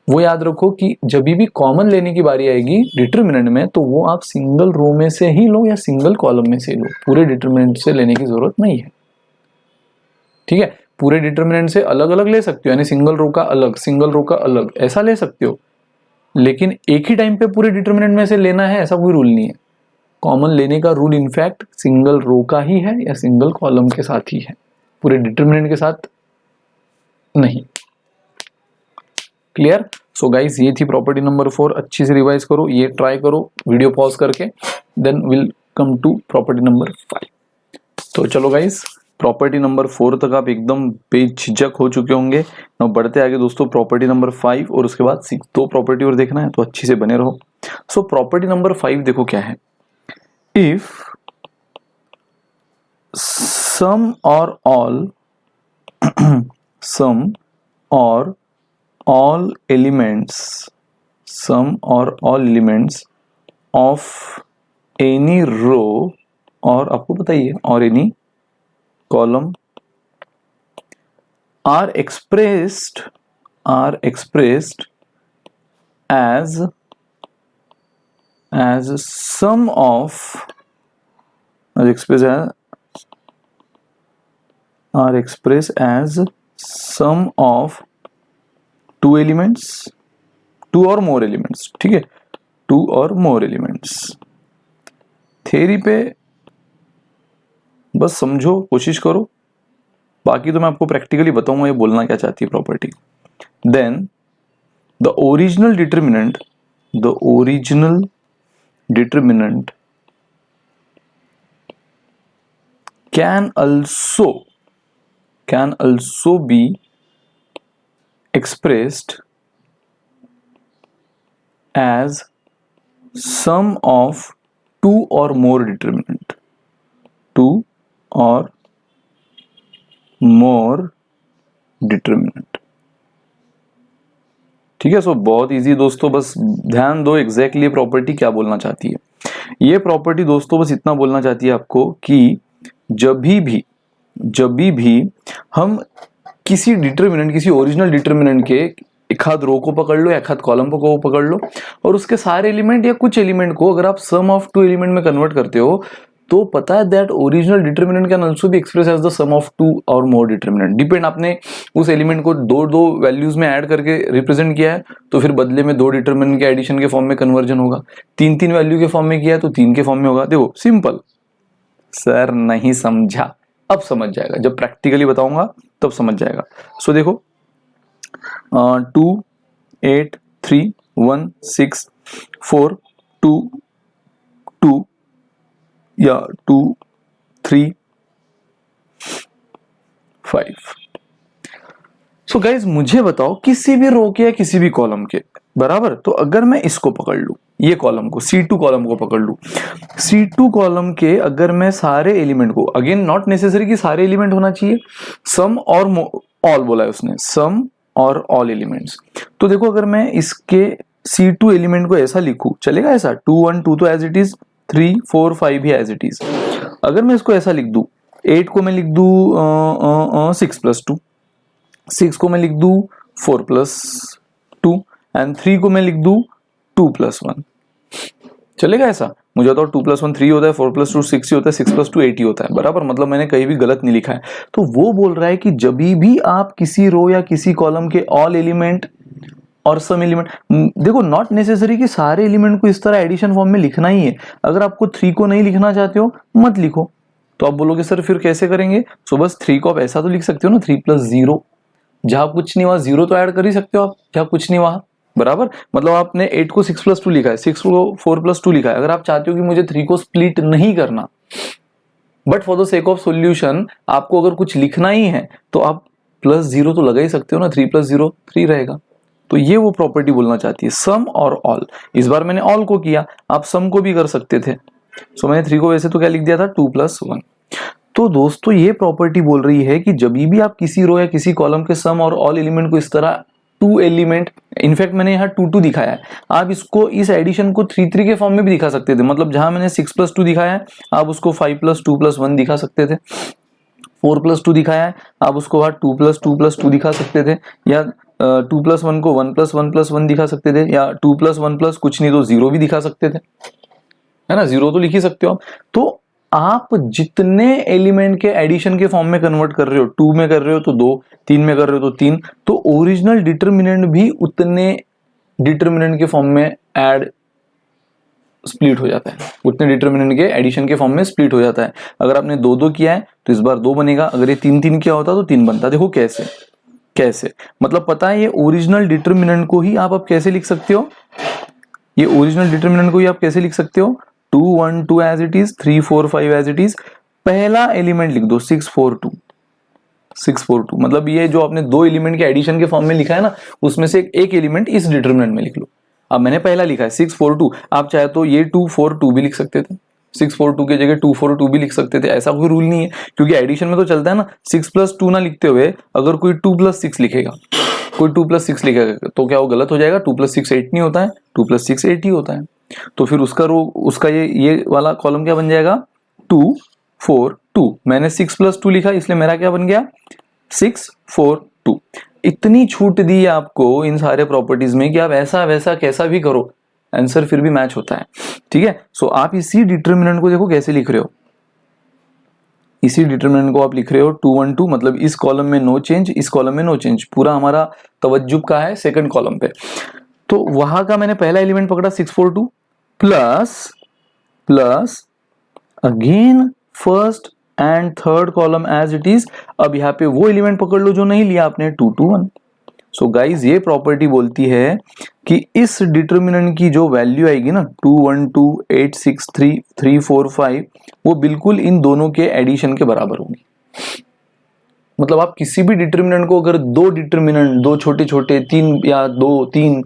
वो याद रखो कि जब भी कॉमन लेने की बारी आएगी डिटरमिनेंट में, तो वो आप सिंगल रो में से ही लो या सिंगल कॉलम में से लो, पूरे डिटरमिनेंट से लेने की जरूरत नहीं है, ठीक है। पूरे डिटरमिनेंट से अलग अलग ले सकते हो, यानी सिंगल रो का अलग, सिंगल रो का अलग, ऐसा ले सकते हो। लेकिन एक ही टाइम पे पूरे डिटरमिनेंट में से लेना है ऐसा कोई रूल नहीं है। कॉमन लेने का रूल इनफैक्ट सिंगल रो का ही है या सिंगल कॉलम के साथ ही है, पूरे डिटरमिनेंट के साथ नहीं। क्लियर? सो गाइस ये थी प्रॉपर्टी नंबर 4, अच्छी से रिवाइज करो, ये ट्राई करो वीडियो पॉज करके, then will come to property number 5। तो चलो गाइस, प्रॉपर्टी नंबर 4 तक आप एकदम बेझिझक हो चुके होंगे। now बढ़ते आगे दोस्तों प्रॉपर्टी नंबर 5 और उसके बाद 6, 2 प्रॉपर्टी और देखना है, तो अच्छी से बने रहो। सो प्रॉपर्टी नंबर 5 देखो क्या है, इफ सम और ऑल सम और all elements, sum or all elements of any row, और आपको बताइए और any column are expressed as sum of, are expressed as sum of two elements, two और मोर एलिमेंट्स, ठीक है, टू और मोर एलिमेंट्स। थ्योरी पे बस समझो, कोशिश करो, बाकी तो मैं आपको प्रैक्टिकली बताऊंगा ये बोलना क्या चाहती है property. Then the original determinant can also be expressed as sum of two or more determinant, two or more determinant, ठीक है। सो बहुत इजी दोस्तों, बस ध्यान दो एग्जैक्टली प्रॉपर्टी क्या बोलना चाहती है। ये प्रॉपर्टी दोस्तों बस इतना बोलना चाहती है आपको कि जब भी हम किसी डिटरमिनेंट, किसी ओरिजिनल डिटरमिनेंट के एक हाथ रो को पकड़ लो या एक हाथ कॉलम को पकड़ लो, और उसके सारे एलिमेंट या कुछ एलिमेंट को अगर आप सम ऑफ टू एलिमेंट में कन्वर्ट करते हो, तो पता है that original determinant can also be express as the sum of two और मोर डिटरमिनेंट। डिपेंड, आपने उस एलिमेंट को दो वैल्यूज में ऐड करके रिप्रेजेंट किया है, तो फिर बदले में 2 डिटरमिनेंट के एडिशन के फॉर्म में कन्वर्जन होगा। 3 वैल्यू के फॉर्म में किया है तो 3 के फॉर्म में होगा। देखो सिंपल। सर नहीं समझा, अब समझ जाएगा, जब प्रैक्टिकली बताऊंगा तब समझ जाएगा। सो देखो 2 8 3 1 6 4 2 2 या 2 3 5। सो गाइज मुझे बताओ किसी भी रो के या किसी भी कॉलम के बराबर, तो अगर मैं इसको पकड़ लूं, ये कॉलम को, C2 कॉलम को पकड़ लूं, C2 कॉलम के अगर मैं सारे एलिमेंट को, अगेन नॉट नेसेसरी कि सारे एलिमेंट होना चाहिए, सम और ऑल बोला है उसने, सम और ऑल एलिमेंट्स। तो देखो अगर मैं इसके C2 एलिमेंट को ऐसा लिखूं, चलेगा ऐसा, 2 1 2 तो एज इट इज, 3 4 5 भी एज इट इज। अगर मैं इसको ऐसा लिख दूं, 8 को मैं लिख दूं 6 + 2, 6 को मैं लिख दूं 4 + 2 एंड 3 को मैं लिख दूं 2 + 1। चलेगा ऐसा? मुझे बताओ 2 + 1 3 होता है, 4 + 2 6 ही होता है, 6 + 2 8 ही होता है, बराबर? मतलब मैंने कहीं भी गलत नहीं लिखा है। तो वो बोल रहा है कि जब भी आप किसी रो या किसी कॉलम के ऑल एलिमेंट और सम एलिमेंट, देखो नॉट नेसेसरी कि सारे एलिमेंट को इस तरह एडिशन फॉर्म में लिखना ही है। अगर आपको 3 को नहीं लिखना चाहते हो मत लिखो। तो आप बोलोगे सर फिर कैसे करेंगे? सो बस 3 को आप ऐसा तो लिख सकते हो ना, 3 + 0, जहां कुछ नहीं वहां 0 तो ऐड कर ही सकते हो आप, जहां कुछ नहीं वहां, बराबर? मतलब आपने 8 को 6 + 2 लिखा है, 6 को 4 + 2 लिखा है। अगर आप चाहते हो कि मुझे 3 को स्प्लिट नहीं करना, but for the sake of solution आपको अगर कुछ लिखना ही है तो आप +0 तो लगा ही सकते हो ना, 3 + 0 3 रहेगा। तो ये वो प्रॉपर्टी बोलना चाहती है, सम और ऑल। इस बार मैंने ऑल को किया, आप सम को भी कर सकते थे। सो मैंने 3 को वैसे तो क्या लिख दिया था, 2 + 1। तो दोस्तों ये प्रॉपर्टी बोल रही है कि जब भी आप किसी रो या किसी कॉलम के सम और ऑल एलिमेंट को इस तरह 2 एलिमेंट, इनफैक्ट मैंने यहाँ 2 2 दिखाया है, आप इसको इस एडिशन को 3 3 के फॉर्म में भी दिखा सकते थे। मतलब जहां मैंने 6 + 2 दिखाया है आप उसको 5 + 2 + 1 दिखा सकते थे, 4 + 2 दिखाया है आप उसको 2 + 2 + 2 दिखा सकते थे, या 2 + 1 को 1 + 1 + 1 दिखा सकते थे, या 2 + 1 + कुछ नहीं तो 0 भी दिखा सकते थे, है ना? 0 तो लिख ही सकते हो आप। तो आप जितने एलिमेंट के एडिशन के फॉर्म में कन्वर्ट कर रहे हो, 2 में कर रहे हो तो 2, 3 में कर रहे हो तो 3, तो ओरिजिनल डिटरमिनेंट भी उतने डिटरमिनेंट के फॉर्म में ऐड स्प्लिट हो जाता है, उतने डिटरमिनेंट के एडिशन के फॉर्म में स्प्लिट हो जाता है। अगर आपने 2 2 किया है तो इस बार 2 बनेगा, अगर ये 3 3 किया होता तो 3 बनता। देखो कैसे कैसे, मतलब पता है ये ओरिजिनल डिटरमिनेंट को ही आप अब कैसे लिख सकते हो, ये ओरिजिनल डिटरमिनेंट को ही आप कैसे लिख सकते हो, 2 1 2 as it is, 3 4 5 as it is. पहला एलिमेंट लिख दो 6 4 2, 6 4 2, मतलब ये जो आपने 2 एलिमेंट के एडिशन के फॉर्म में लिखा है ना, उसमें से एक एलिमेंट इस डिटरमिनेंट में लिख लो। अब मैंने पहला लिखा है 6 4 2, आप चाहे तो ये 2 4 2 भी लिख सकते थे, 6 4 2 की जगह 2 4 2 भी लिख सकते थे, ऐसा कोई रूल नहीं है। क्योंकि एडिशन में तो चलता है ना, 6 + 2 ना लिखते हुए अगर कोई 2 + 6 लिखेगा, कोई 2 + 6 लिखेगा तो क्या वो गलत हो जाएगा? 2 + 6 8 नहीं होता है, 2 + 6 8 ही होता है। तो फिर उसका रो, उसका ये वाला कॉलम क्या बन जाएगा, 2 4 2। मैंने 6 + 2 लिखा इसलिए मेरा क्या बन गया, 6 4 2। इतनी छूट दी है आपको इन सारे प्रॉपर्टीज में कि आप ऐसा वैसा कैसा भी करो, आंसर फिर भी मैच होता है। ठीक है, सो आप इसी डिटरमिनेंट को देखो कैसे लिख रहे हो, इसी डिटरमिनेंट को आप लिख रहे हो 2 1 2, मतलब इस कॉलम में नो चेंज, इस कॉलम में नो चेंज, पूरा हमारा तवज्जुह का है सेकंड कॉलम पे। तो वहां का मैंने पहला एलिमेंट पकड़ा 6 4 2 plus again first and third column as it is. अब यहाँ पे वो एलिमेंट पकड़ लो जो नहीं लिया आपने, 2 2 1। सो गाइज ये प्रॉपर्टी बोलती है कि इस डिटरमिनेंट की जो वैल्यू आएगी ना 2 1 2 8 6 3 3 4 5, वो बिल्कुल इन दोनों के एडिशन के बराबर होगी। मतलब आप किसी भी डिटरमिनेंट को अगर दो डिटरमिनेंट, दो छोटे छोटे 3 या 2 3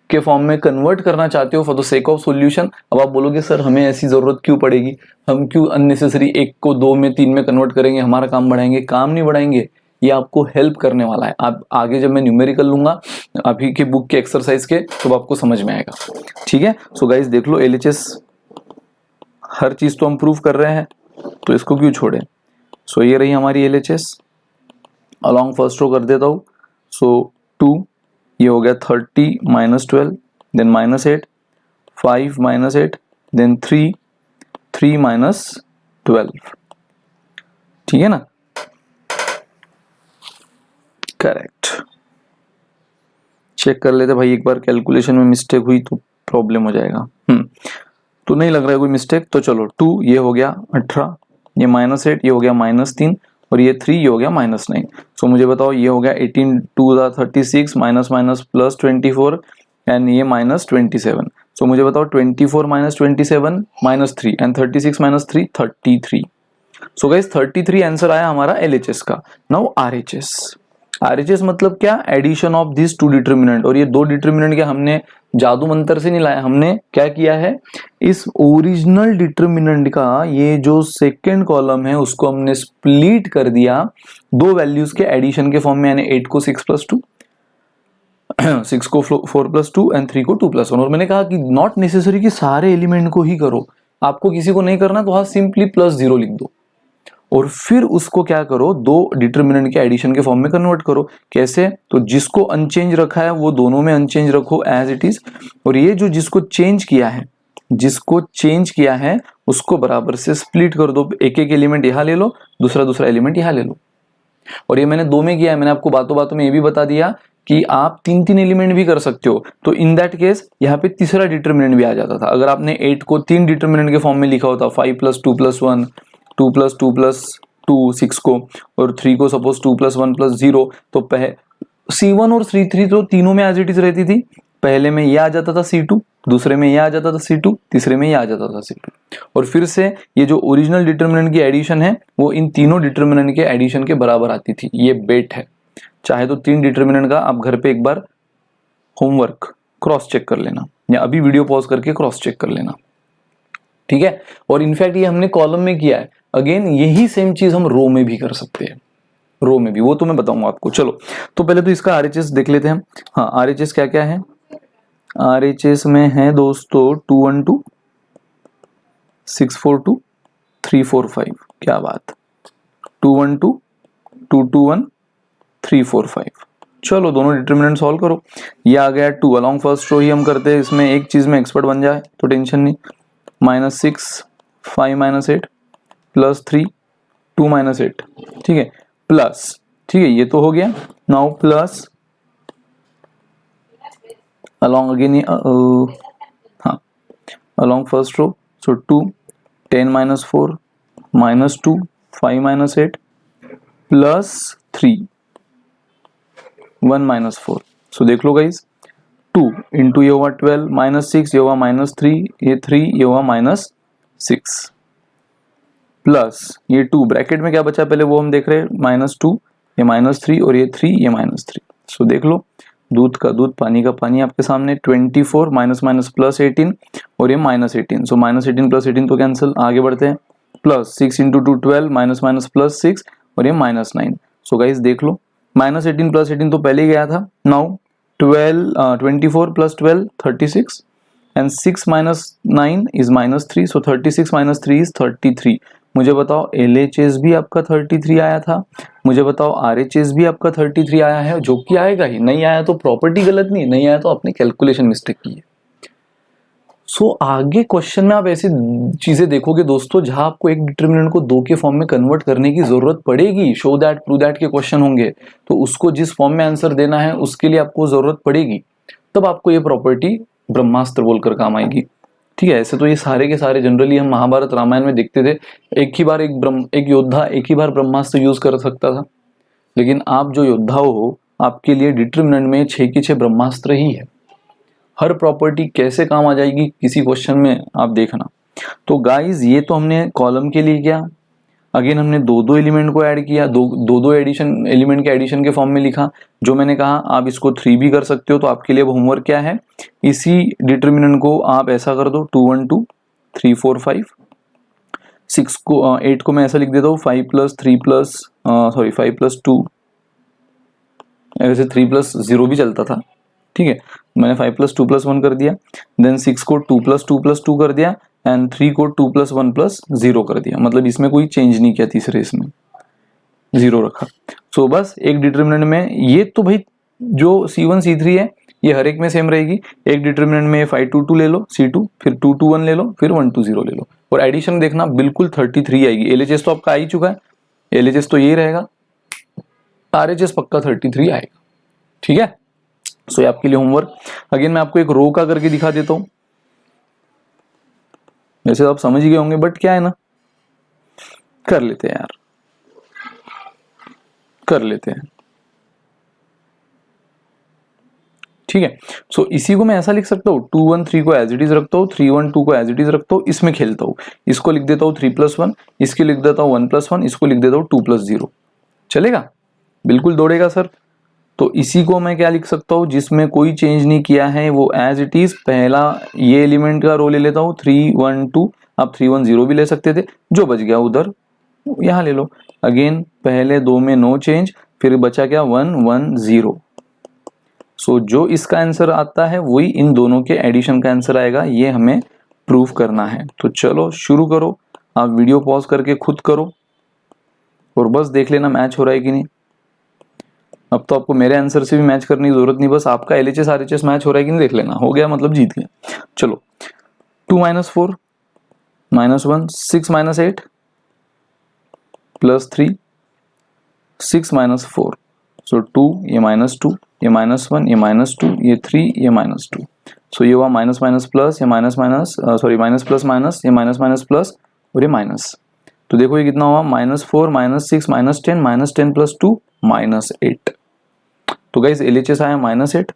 के फॉर्म में कन्वर्ट करना चाहते हो for the sake of solution, अब आप बोलोगे सर हमें ऐसी जरूरत क्यों पड़ेगी, हम क्यों अननेसेसरी एक को 2 में 3 में कन्वर्ट करेंगे, हमारा काम बढ़ाएंगे? काम नहीं बढ़ाएंगे, ये आपको हेल्प करने वाला है। आप आगे जब मैं न्यूमेरिकल लूंगा अभी के बुक के एक्सरसाइज के, तो आपको समझ में आएगा। ठीक है, सो गाइज देख लो LHS, हर चीज तो हम प्रूव कर रहे हैं तो इसको क्यों छोड़े। सो ये रही हमारी LHS, अलॉन्ग फर्स्ट रो कर देता हूं। सो 2, ये हो गया 30 - 12, देन -8, 5 - 8, देन 3 3 - 12। ठीक है ना, करेक्ट। चेक कर लेते भाई एक बार, कैलकुलेशन में मिस्टेक हुई तो प्रॉब्लम हो जाएगा। तो नहीं लग रहा है कोई मिस्टेक, तो चलो 2 ये हो गया 18, ये -8 ये हो गया -3, और ये 3 ये हो गया -9। सो मुझे बताओ ये हो गया 18 2 36 माइनस प्लस 24 एंड ये -27। सो मुझे बताओ 24 - 27 -3 एंड 36 - 3 33। सो गाइस 33 आंसर आया हमारा LHS का। नाउ RHS मतलब क्या, एडिशन ऑफ दिस 2 डिटरमिनेंट। और ये 2 डिटरमिनेंट क्या हमने जादू मंत्र से नहीं लाया, हमने क्या किया है, इस ओरिजिनल डिटरमिनेंट का ये जो सेकंड कॉलम है उसको हमने स्प्लिट कर दिया 2 वैल्यूज के एडिशन के फॉर्म में, यानी 8 को 6 + 2 6 को 4 + 2 एंड 3 को 2 + 1। और मैंने कहा कि नॉट नेसेसरी कि सारे एलिमेंट को ही करो, आपको किसी को नहीं करना तो हाँ सिंपली +0 लिख दो और फिर उसको क्या करो, 2 डिटरमिनेंट के एडिशन के फॉर्म में कन्वर्ट करो। कैसे, तो जिसको अनचेंज रखा है वो दोनों में अनचेंज रखो एज इट इज, और ये जो जिसको चेंज किया है जिसको चेंज किया है उसको बराबर से स्प्लिट कर दो, एक एक एलिमेंट यहाँ ले लो, दूसरा एलिमेंट यहाँ ले लो। और ये मैंने 2 में किया है, मैंने आपको बातों बातों में ये भी बता दिया कि आप 3 एलिमेंट भी कर सकते हो। तो इन दैट केस यहाँ पे तीसरा डिटर्मिनेंट भी आ जाता था। अगर आपने 8 को 3 डिटर्मिनेंट के फॉर्म में लिखा होता, 5 + 2 + 1, 2 + 2 + 2 6 को, और 3 को सपोज 2 + 1 + 0, तो C1 और C3 तो तीनों में एज इट इज रहती थी। पहले में ये आ जाता था C2, दूसरे में ये आ जाता था C2, तीसरे में ये आ जाता था C2। और फिर से ये जो ओरिजिनल डिटर्मिनेंट की एडिशन है वो इन तीनों डिटर्मिनेंट के एडिशन के बराबर आती थी। ये बेट है। चाहे तो 3 डिटर्मिनेंट का आप घर पे एक बार होमवर्क क्रॉस चेक कर लेना, या अभी वीडियो पॉज करके क्रॉस चेक कर लेना, ठीक है। और इनफैक्ट ये हमने कॉलम में किया है। अगेन यही सेम चीज हम रो में भी कर सकते हैं, रो में भी, वो तो मैं बताऊंगा आपको। चलो तो पहले तो इसका RHS देख लेते हैं। हाँ, RHS क्या क्या है? RHS में है दोस्तों 212, 642, 345। क्या बात, 212, 221, 345। चलो दोनों डिटर्मिनेंट सॉल्व करो। ये आ गया 2 अलोंग फर्स्ट रो ही हम करते हैं, इसमें एक चीज में एक्सपर्ट बन जाए तो टेंशन नहीं। -6, 5 - 8 +3, 2 - 8, ठीक है, प्लस, ठीक है, ये तो हो गया। नाउ प्लस along again हाँ, along first row, so 2, 10 - 4 -2, 5 - 8 +3, 1 - 4। सो देख लो गाइस, 2 इंटू ये हुआ 12, -6 ये हुआ -3, ये 3 ये हुआ -6, प्लस ये 2 ब्रैकेट में क्या बचा पहले वो हम देख रहे हैं, -2, ये -3 और ये 3, ये -3। सो देख लो, दूध का दूध पानी का पानी आपके सामने। 24 -+18 और ये -18, सो -18 +18 तो कैंसिल। आगे बढ़ते हैं, प्लस 6 इंटू 2 12, -+6 और ये -9। सो गाइस देख लो, -18 +18 तो पहले ही गया था। Now 24 + 12 36 and 6 - 9 is -3, so 36 - 3 is 33। मुझे बताओ LHS भी आपका 33 आया था, मुझे बताओ RHS भी आपका 33 आया है, जो कि आएगा ही। नहीं आया तो प्रॉपर्टी गलत नहीं, नहीं आया तो आपने कैलकुलेशन मिस्टेक की है। सो आगे क्वेश्चन में आप ऐसी चीजें देखोगे दोस्तों जहां आपको एक डिटर्मिनेंट को 2 के फॉर्म में कन्वर्ट करने की जरूरत पड़ेगी। शो दैट, प्रूव दैट के क्वेश्चन होंगे, तो उसको जिस फॉर्म में आंसर देना है उसके लिए आपको जरूरत पड़ेगी, तब आपको ये प्रॉपर्टी ब्रह्मास्त्र बोलकर काम आएगी, ठीक है। ऐसे तो ये सारे के सारे जनरली हम महाभारत रामायण में देखते थे, एक ही बार एक योद्धा एक ही बार ब्रह्मास्त्र यूज कर सकता था। लेकिन आप जो योद्धा हो, आपके लिए डिटर्मिनेंट में 6 के 6 ब्रह्मास्त्र ही है। हर प्रॉपर्टी कैसे काम आ जाएगी किसी क्वेश्चन में आप देखना। तो गाइज ये तो हमने कॉलम के लिए किया। अगेन हमने 2 एलिमेंट को ऐड किया, दो एडिशन एलिमेंट के एडिशन के फॉर्म में लिखा। जो मैंने कहा आप इसको 3 भी कर सकते हो, तो आपके लिए होमवर्क क्या है, इसी डिटर्मिनेंट को आप ऐसा कर दो, 2 1 2 3 4 5। 6 को 8 को मैं ऐसा लिख देता हूँ, 5 + 3 + 5 + 2, ऐसे 3 + 0 भी चलता था, ठीक है। मैंने 5 + 2 + 1 कर दिया, देन 6 को 2 + 2 + 2 कर दिया, एंड 3 को 2 + 1 + 0 कर दिया। मतलब इसमें कोई चेंज नहीं किया, तीसरे इसमें 0 रखा। सो बस एक डिटर्मिनेंट में ये तो भाई जो C1 C3 है ये हर एक में सेम रहेगी। एक डिटर्मिनेंट में 5 2 2 ले लो C2, फिर 2 2 1 ले लो, फिर 1 2 0 ले लो, और एडिशन देखना बिल्कुल 33 आएगी। LHS तो आपका आ ही चुका है, LHS तो यही रहेगा, RHS पक्का 33 आएगा, ठीक है। सो ये आपके लिए होमवर्क। अगेन मैं आपको एक रो का करके दिखा देता हूं। वैसे आप समझ ही गए होंगे, बट क्या है ना, कर लेते हैं यार, कर लेते हैं, ठीक है। सो इसी को मैं ऐसा लिख सकता हूँ, 2 1 3 को एज इट इज रखता हूँ, 3 1 2 को एज इट इज रखता हूँ, इसमें खेलता हूँ। इसको लिख देता हूँ 3 + 1, इसके लिख देता हूँ 1 + 1, इसको लिख देता हूँ 2 + 0। चलेगा, बिल्कुल दौड़ेगा सर। तो इसी को मैं क्या लिख सकता हूँ, जिसमें कोई चेंज नहीं किया है वो एज इट इज। पहला ये एलिमेंट का रो ले लेता हूँ 3 1 2, आप 3 1 0 भी ले सकते थे, जो बच गया उधर यहाँ ले लो। अगेन पहले 2 में नो चेंज, फिर बचा क्या 1 1 0। सो जो इसका आंसर आता है वही इन दोनों के एडिशन का आंसर आएगा, ये हमें प्रूफ करना है। तो चलो शुरू करो, आप वीडियो पॉज करके खुद करो और बस देख लेना मैच हो रहा है कि नहीं। अब तो आपको मेरे आंसर से भी मैच करने की जरूरत नहीं, बस आपका LHS RHS मैच हो रहा है कि नहीं देख लेना, हो गया मतलब जीत गया। चलो 2 minus 4 minus 1, 6 minus 8 plus 3, 6 minus 4, सो 2, ये माइनस 2, ये माइनस 1, ये माइनस 2, ये 3, ये माइनस 2, सो ये हुआ माइनस माइनस प्लस, ये minus minus sorry minus plus minus, ये माइनस माइनस प्लस और ये माइनस। तो देखो ये कितना हुआ, minus 4 minus 6 minus 10, minus 10 plus 2 minus 8। तो गाइस LHS आया माइनस 8।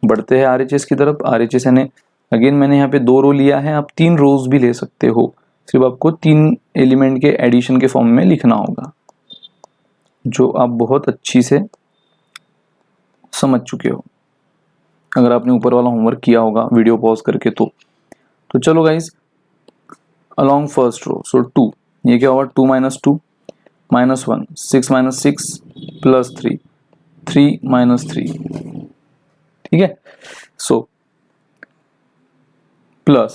बढ़ते हैं RHS की तरफ। RHS यानी अगेन मैंने यहाँ पे 2 रो लिया है, आप 3 रोज भी ले सकते हो, सिर्फ आपको 3 एलिमेंट के एडिशन के फॉर्म में लिखना होगा, जो आप बहुत अच्छी से समझ चुके हो अगर आपने ऊपर वाला होमवर्क किया होगा वीडियो पॉज करके। तो चलो guys, along first row, so 2, ये क्या होगा 2 minus 2 minus 1, 6 minus 6 plus 3, 3 minus 3, ठीक है। सो प्लस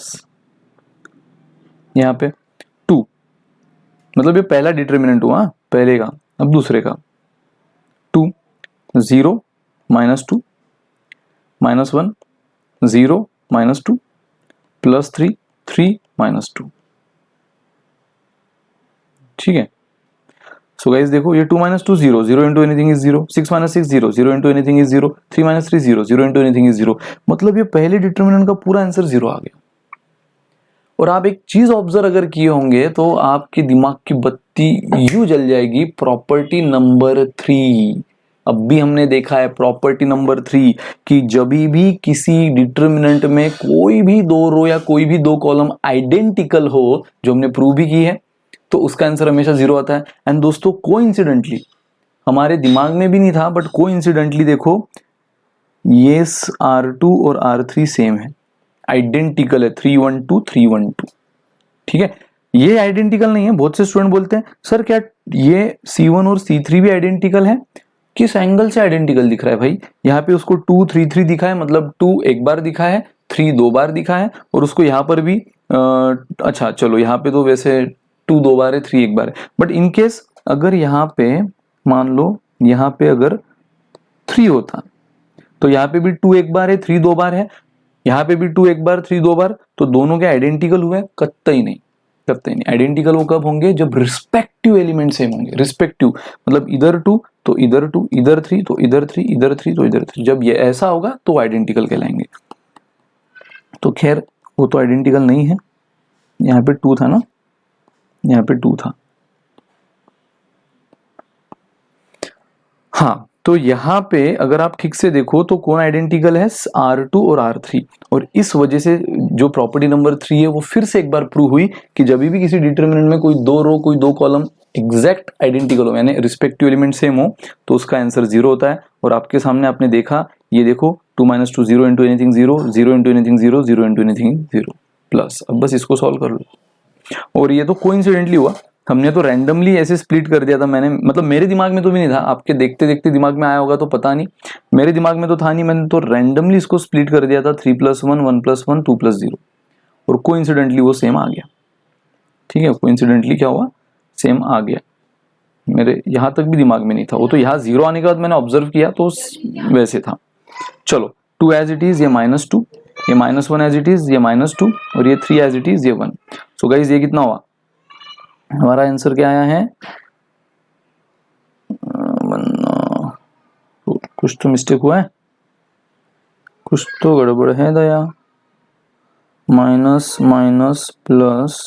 यहाँ पे 2, मतलब ये पहला डिटर्मिनेंट हुआ पहले का, अब दूसरे का 2, 0 minus 2 minus 1, 0 minus 2 plus 3, 3 minus 2, ठीक है। सो गाइस देखो ये 2 minus 2 0, 0 into anything is 0, 6 minus 6 0, 0 into anything is 0, 3 minus 3 0, 0 into anything is 0, मतलब ये पहले डिटर्मिनेंट का पूरा आंसर 0 आ गया। और आप एक चीज ऑब्जर्व अगर किए होंगे तो आपके दिमाग की बत्ती यूं जल जाएगी, प्रॉपर्टी नंबर 3। अब भी हमने देखा है प्रॉपर्टी नंबर 3 कि जब भी किसी डिटर्मिनेंट में कोई भी 2 रो या कोई भी 2 कॉलम आइडेंटिकल हो, जो हमने प्रूव भी की है, तो उसका आंसर हमेशा 0 आता है। एंड दोस्तों कोइंसिडेंटली, हमारे दिमाग में भी नहीं था बट कोइंसिडेंटली देखो ये R2 और R3 सेम है, आइडेंटिकल है, 312 312, ठीक है। ये आइडेंटिकल नहीं है, बहुत से स्टूडेंट बोलते हैं सर क्या ये C1 और C3 भी आइडेंटिकल है, किस एंगल से आइडेंटिकल दिख रहा है भाई। यहाँ पे उसको 2 3 3 दिखा है, मतलब 2 एक बार दिखा है, 3 2 बार दिखा है, और उसको यहाँ पर भी अच्छा चलो यहाँ पे तो वैसे 2 2 बार है, 3 एक बार है, बट इन केस अगर यहाँ पे मान लो यहाँ पे अगर 3 होता तो यहाँ पे भी 2 एक बार है, 3 2 बार है, यहाँ पे भी 2 एक बार 3 2 बार, तो दोनों के आइडेंटिकल हुए? कतई नहीं, कतई नहीं। आइडेंटिकल वो कब होंगे, जब रिस्पेक्टिव एलिमेंट सेम होंगे। रिस्पेक्टिव मतलब इधर 2 तो इधर 2, इधर 3 तो इधर 3, इधर 3 तो इधर 3, जब ये ऐसा होगा तो आइडेंटिकल कहलाएंगे। तो खैर वो तो आइडेंटिकल नहीं है, यहाँ पे 2 था ना, यहाँ पे 2 था, हाँ। तो यहाँ पे अगर आप ठीक से देखो तो कौन आइडेंटिकल है, R2 और R3, और इस वजह से जो प्रॉपर्टी नंबर 3 है वो फिर से एक बार प्रूव हुई कि जब भी किसी डिटर्मिनेंट में कोई 2 रो कोई 2 कॉलम एग्जैक्ट आइडेंटिकल हो, यानी रिस्पेक्टिव एलिमेंट सेम हो, तो उसका आंसर 0 होता है। और आपके सामने आपने देखा, ये देखो 2 minus 2 0 into anything 0, 0 into anything 0, 0 into anything 0 plus. अब बस इसको सॉल्व कर लो, और ये तो कोइंसिडेंटली हुआ, हमने तो रैंडमली ऐसे स्प्लिट कर दिया था। मैंने मतलब मेरे दिमाग में तो भी नहीं था, आपके देखते देखते दिमाग में आया होगा तो पता नहीं, मेरे दिमाग में तो था नहीं, मैंने तो रैंडमली इसको स्प्लिट कर दिया था, 3 + 1 1 + 1 2 + 0, और कोइंसिडेंटली वो सेम आ गया, ठीक है। कोइंसिडेंटली क्या हुआ, सेम आ गया। मेरे यहाँ तक भी दिमाग में नहीं था, वो तो यहाँ 0 आने के बाद मैंने ऑब्जर्व किया तो वैसे था। चलो 2 एज इट इज, ये -2, ये -1 एज इट इज, ये -2, और ये 3 एज इट इज, ये 1। सो गाइज ये कितना हुआ, हमारा आंसर क्या आया है, कुछ तो मिस्टेक हुआ है, कुछ तो गड़बड़ है दया। माइनस माइनस प्लस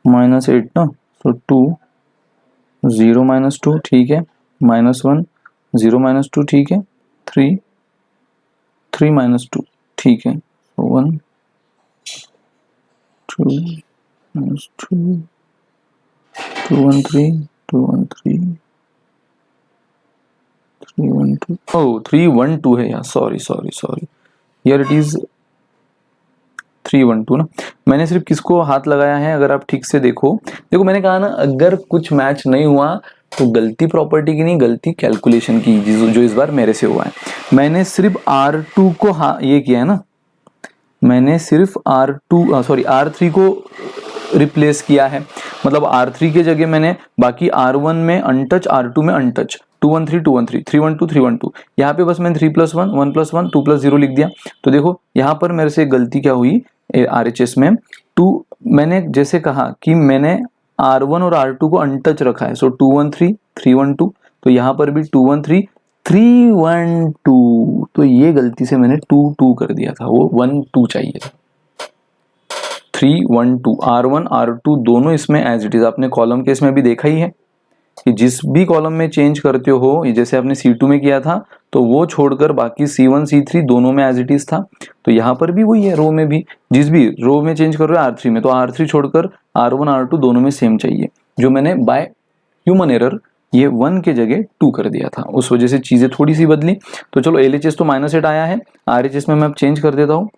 -8 ना, तो 2 0 -2 ठीक है, -1 0 -2 ठीक है, 3 3 -2 ठीक है, 1 2 -2 2 1 3 2 1 3 3 1 2, oh 3 1 2 है यार, सॉरी हियर इट इज 3 1 2 ना। मैंने सिर्फ किसको हाथ लगाया है, अगर आप ठीक से देखो मैंने कहा ना, अगर कुछ मैच नहीं हुआ तो गलती प्रॉपर्टी की नहीं, गलती कैलकुलेशन की, जो इस बार मेरे से हुआ है। मैंने सिर्फ R2 को ये किया है ना, मैंने सिर्फ R3 को रिप्लेस किया है, मतलब R3 के जगह मैंने बाकी R1 में अनटच, R2 में अनटच, 2 1 3 2 1 3 3 1 2 3 1 2, यहाँ पे बस मैंने 3 + 1 1 + 1 2 + 0 लिख दिया। तो देखो यहाँ पर मेरे से गलती क्या हुई, RHS में 2, मैंने जैसे कहा कि मैंने R1 और R2 को अनटच रखा है, सो 2 1 3 3 1 2, तो यहाँ पर भी 2 1 3 3 1 2, तो ये गलती से मैंने 2 2 कर दिया था, वो 1 2 चाहिए था। 3 1 2, R1 R2 दोनों इसमें एज इट इज, आपने कॉलम केस में भी देखा ही है कि जिस भी कॉलम में चेंज करते हो, जैसे आपने C2 में किया था, तो वो छोड़कर बाकी C1 C3 दोनों में एज इट इज था। तो यहाँ पर भी वही है, रो में भी जिस भी रो में चेंज कर रहे हो R3 में, तो R3 छोड़कर R1 R2 दोनों में सेम चाहिए, जो मैंने बाय ह्यूमन एरर ये 1 के जगह 2 कर दिया था, उस वजह से चीजें थोड़ी सी बदली। तो चलो LHS तो -8 आया है, RHS में मैं अब चेंज कर देता हूँ,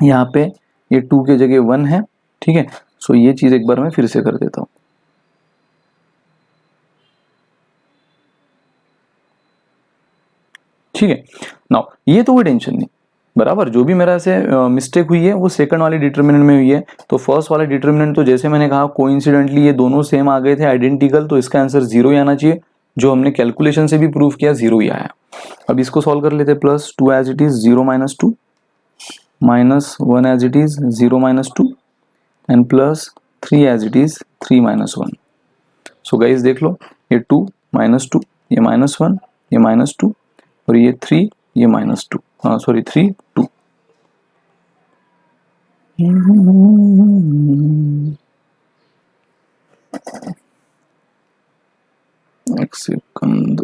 यहाँ पे ये 2 के जगह 1 है, ठीक है। सो ये चीज एक बार मैं फिर से कर देता हूँ। ठीक है, नाउ ये तो कोई टेंशन नहीं, बराबर। जो भी मेरा से मिस्टेक हुई है वो सेकंड वाले डिटरमिनेंट में हुई है, तो फर्स्ट वाले डिटरमिनेंट तो जैसे मैंने कहा कोइंसिडेंटली ये दोनों सेम आ गए थे, आइडेंटिकल, तो इसका आंसर 0 ही आना चाहिए। जो हमने कैलकुलेशन से भी प्रूव किया 0 ही आया। अब इसको सॉल्व कर लेते, +2 as it is 0 -2, -1 as it is 0 -2 and +3 as it is 3 -1। So guys देख लो, ये 2 -2, ये -1, ये -2 और ये 3, ये -2, हाँ सॉरी 3 2। एक सेकंड।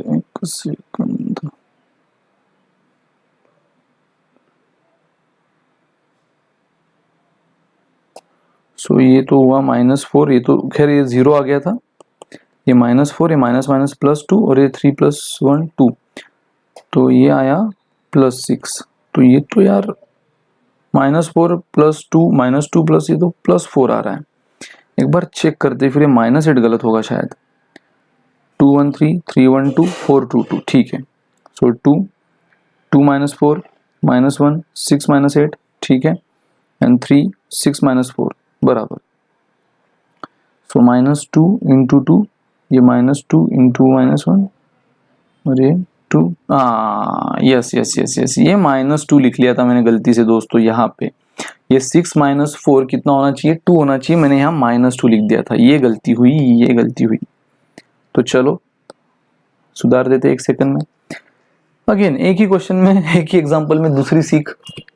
सो ये तो हुआ -4, ये तो खैर ये 0 आ गया था, ये -4, ये +2 और ये 3 + 1 2, तो ये आया +6। तो ये तो यार -4 + 2 -2 प्लस ये तो +4 आ रहा है। एक बार चेक करते, फिर ये -8 गलत होगा शायद। 2 1 3 3 1 2 4 2 2, ठीक है। सो 2 2 -4 -1 6 -8, ठीक है, एंड 3 6 -4 बराबर। सो -2 × 2, ये -2 × -1 और ये 2, यस यस यस यस, ये -2 लिख लिया था मैंने गलती से दोस्तों। यहाँ पे ये 6 -4 कितना होना चाहिए, 2 होना चाहिए, मैंने यहाँ -2 लिख दिया था, ये गलती हुई। तो चलो सुधार देते एक सेकंड में। अगेन एक ही क्वेश्चन में, एक ही एग्जांपल में दूसरी सीख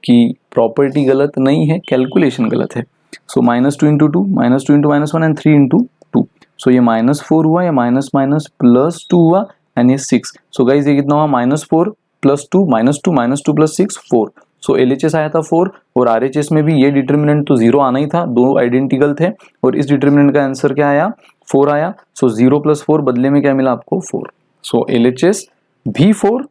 कि प्रॉपर्टी गलत नहीं है, कैलकुलेशन गलत है। सो -2 × 2, -2 × -1 एंड 3 × 2। सो ये -4 हुआ, या +2 हुआ एंड ये 6। सो गाइज ये कितना हुआ, -4 + 2 -2 -2 + 6 4। सो LHS आया था 4, और RHS में भी ये डिटर्मिनेंट तो 0 आना ही था, दो आइडेंटिकल थे, और इस डिटर्मिनेंट का आंसर क्या आया, 4 आया। सो 0 + 4 बदले में क्या मिला आपको, 4। सो LHS भी 4,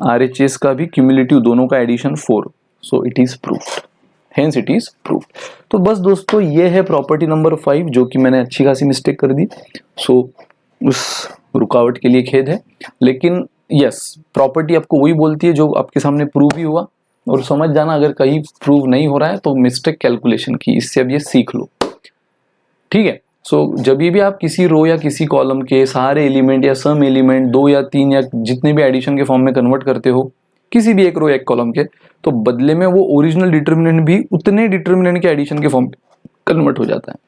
RHS का भी क्यूमुलेटिव दोनों का addition 4। So it is proved, hence it is proved. तो बस दोस्तों ये है प्रॉपर्टी नंबर 5, जो कि मैंने अच्छी खासी मिस्टेक कर दी। सो उस रुकावट के लिए खेद है, लेकिन यस, प्रॉपर्टी आपको वही बोलती है जो आपके सामने प्रूव ही हुआ। और समझ जाना, अगर कहीं प्रूव नहीं हो रहा है तो मिस्टेक कैलकुलेशन की, इससे अब ये सीख लो, ठीक है। सो जब भी आप किसी रो या किसी कॉलम के सारे एलिमेंट या सम एलिमेंट 2 या 3 या जितने भी एडिशन के फॉर्म में कन्वर्ट करते हो, किसी भी एक रो या एक कॉलम के, तो बदले में वो ओरिजिनल डिटर्मिनेंट भी उतने डिटर्मिनेंट के एडिशन के फॉर्म में कन्वर्ट हो जाता है।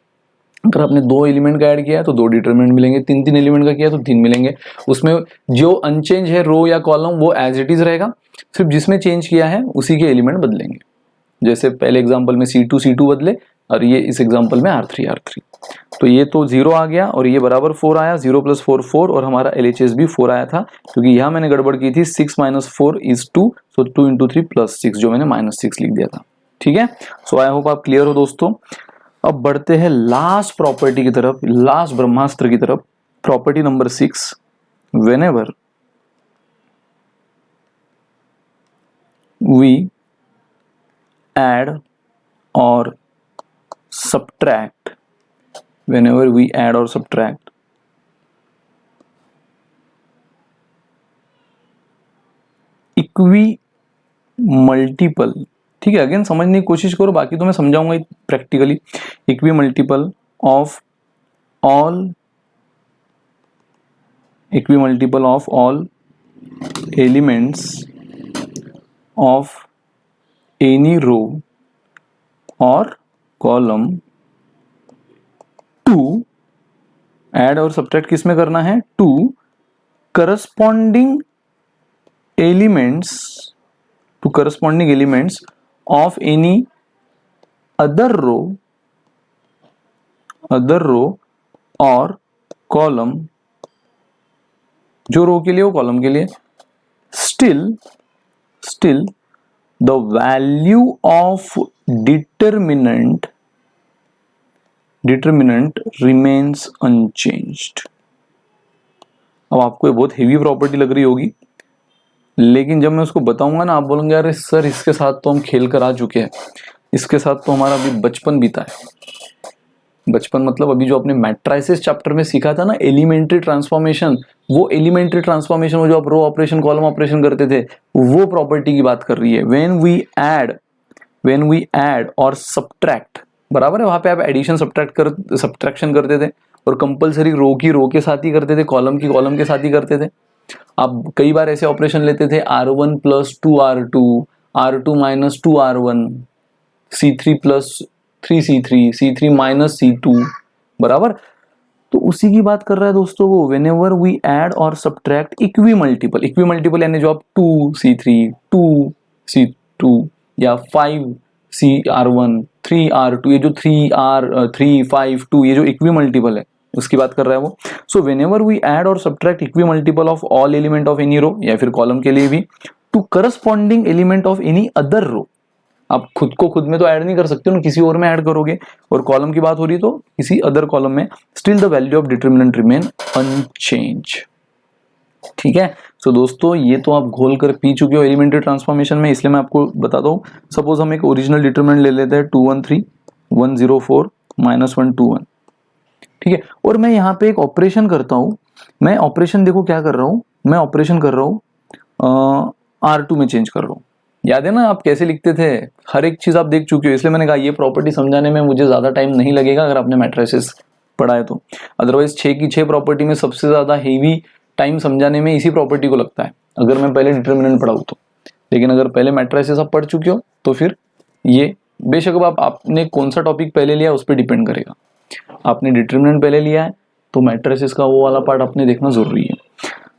अगर आपने 2 एलिमेंट का ऐड किया है तो 2 डिटर्मिनेंट मिलेंगे, 3 एलिमेंट का किया तो 3 मिलेंगे। उसमें जो अनचेंज है रो या कॉलम वो एज इट इज रहेगा, सिर्फ जिसमें चेंज किया है उसी के एलिमेंट बदलेंगे। जैसे पहले एग्जांपल में C2 बदले, और ये इस एग्जांपल में R3। तो ये तो 0 आ गया, और ये बराबर 4 आया, 0 + 4 4, और हमारा LHS भी 4 आया था, क्योंकि यहाँ मैंने गड़बड़ की थी, 6 - 4 = 2, सो 2 × 3 + 6, जो मैंने -6 लिख दिया था, ठीक है। सो आई होप आप क्लियर हो दोस्तों। अब बढ़ते हैं लास्ट प्रॉपर्टी की तरफ, लास्ट ब्रह्मास्त्र की तरफ, property number 6। whenever we add or subtract equi multiple, ठीक है, अगेन समझने की कोशिश करो, बाकी तो मैं समझाऊंगा practically. Equimultiple of all elements of any row और कॉलम टू, ऐड और सब्ट्रैक्ट किस में करना है, to corresponding elements of any other row और कॉलम, जो रो के लिए हो कॉलम के लिए, still the value of determinant remains unchanged. अब आपको ये बहुत हेवी प्रॉपर्टी लग रही होगी, लेकिन जब मैं उसको बताऊंगा ना, आप बोलोगे यार सर इसके साथ तो हम खेल कर आ चुके हैं, इसके साथ तो हमारा अभी बचपन बीता है। बचपन मतलब अभी जो आपने मैट्राइसिस चैप्टर में सीखा था ना, एलिमेंट्री ट्रांसफॉर्मेशन, वो एलिमेंट्री ट्रांसफॉर्मेशन, वो जो आप रो ऑपरेशन कॉलम ऑपरेशन करते थे, वो प्रॉपर्टी की बात कर रही है। व्हेन वी ऐड और सब्ट्रैक्ट, बराबर है, वहां पे आप एडिशन सब्ट्रैक्शन करते थे, और कंपलसरी रो की रो के साथ ही करते थे, कॉलम की कॉलम के साथ ही करते थे। आप कई बार ऐसे ऑपरेशन लेते थे, R1 + 2R2, R2 - 2R1, C3 + 3C3, C3 - C2, बराबर। तो उसी की बात कर रहा है दोस्तों वो। व्हेनेवर वी ऐड और सब्ट्रैक्ट इक्वी मल्टीपल यानी जो आप 2C3, 2C2 या 5CR1, 3R2, ये जो 3 5 2, ये जो इक्वी मल्टीपल है उसकी बात कर रहा है वो। सो व्हेनेवर वी ऐड और subtract equimultiple of all element of any row, या फिर कॉलम के लिए भी, to corresponding element of any other row. आप खुद को खुद में तो ऐड नहीं कर सकते हो ना, किसी और में ऐड करोगे, और कॉलम की बात हो रही है तो किसी अदर कॉलम में, still the value of determinant remain unchange. ठीक है। सो दोस्तों ये तो आप घोल कर पी चुके हो एलिमेंट्री ट्रांसफॉर्मेशन में, इसलिए मैं आपको बता दूं। सपोज हम एक ओरिजिनल डिटरमिनेंट ले लेते हैं 213 104 -121, ठीक है, और मैं यहाँ पे एक ऑपरेशन करता हूँ। मैं ऑपरेशन देखो क्या कर रहा हूँ, मैं ऑपरेशन कर रहा हूँ R2 में चेंज कर रहा हूँ। याद है ना आप कैसे लिखते थे, हर एक चीज आप देख चुके हो, इसलिए मैंने कहा ये प्रॉपर्टी समझाने में मुझे ज्यादा टाइम नहीं लगेगा अगर आपने मैट्रिसेस पढ़ा है तो। अदरवाइज 6 की 6 प्रॉपर्टी में सबसे ज्यादा हेवी टाइम समझाने में इसी प्रॉपर्टी को लगता है, अगर मैं पहले डिटरमिनेंट पढ़ाऊँ तो। लेकिन अगर पहले मैट्रिसेस आप पढ़ चुके हो तो फिर ये बेशक अब आपने कौन सा टॉपिक पहले लिया उस पर डिपेंड करेगा। आपने डिटरमिनेंट पहले लिया है तो मैट्रिसेस का वो वाला पार्ट आपने देखना जरूरी है।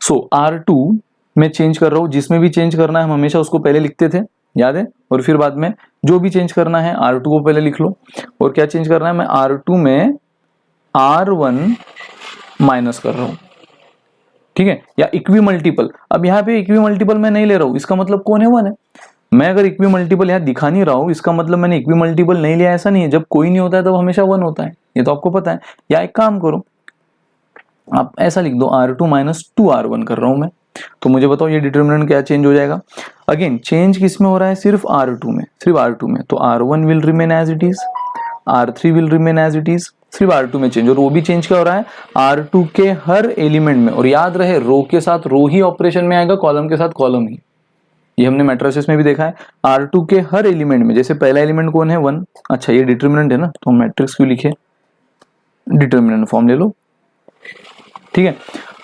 सो R2 मैं चेंज कर रहा हूँ, जिसमें भी चेंज करना है हम हमेशा उसको पहले लिखते थे, याद है, और फिर बाद में जो भी चेंज करना है R2 को पहले लिख लो। और क्या चेंज करना है, मैं R2 में R1 माइनस कर रहा हूँ, ठीक है, या इक्वी मल्टीपल। अब यहाँ पे इक्वी मल्टीपल मैं नहीं ले रहा हूँ, इसका मतलब कौन है, 1 है। मैं अगर इक्वी मल्टीपल यहाँ दिखा नहीं रहा हूँ, इसका मतलब मैंने इक्वी मल्टीपल नहीं लिया, ऐसा नहीं है। जब कोई नहीं होता है तब हमेशा 1 होता है, ये तो आपको पता है। या एक काम करो, आप ऐसा लिख दो, R2 - 2R1 कर रहा हूं मैं, तो मुझे बताओ ये डिटरमिनेंट क्या चेंज हो जाएगा। अगेन चेंज किस में हो रहा है, सिर्फ R2 में, सिर्फ R2 में। तो R1 will remain as it is, R3 will remain as it is, सिर्फ R2 में चेंज। और वो भी चेंज क्या हो रहा है, R2 के हर एलिमेंट में। और याद रहे रो के साथ रो ही ऑपरेशन में आएगा, कॉलम के साथ कॉलम ही, ये हमने मैट्रिसेस में भी देखा है। R2 के हर एलिमेंट में, जैसे पहला एलिमेंट कौन है, 1, अच्छा ये डिटरमिनेंट है ना, तो मैट्रिक्स क्यों लिखे, डिटरमिनेंट फॉर्म ले लो, ठीक है।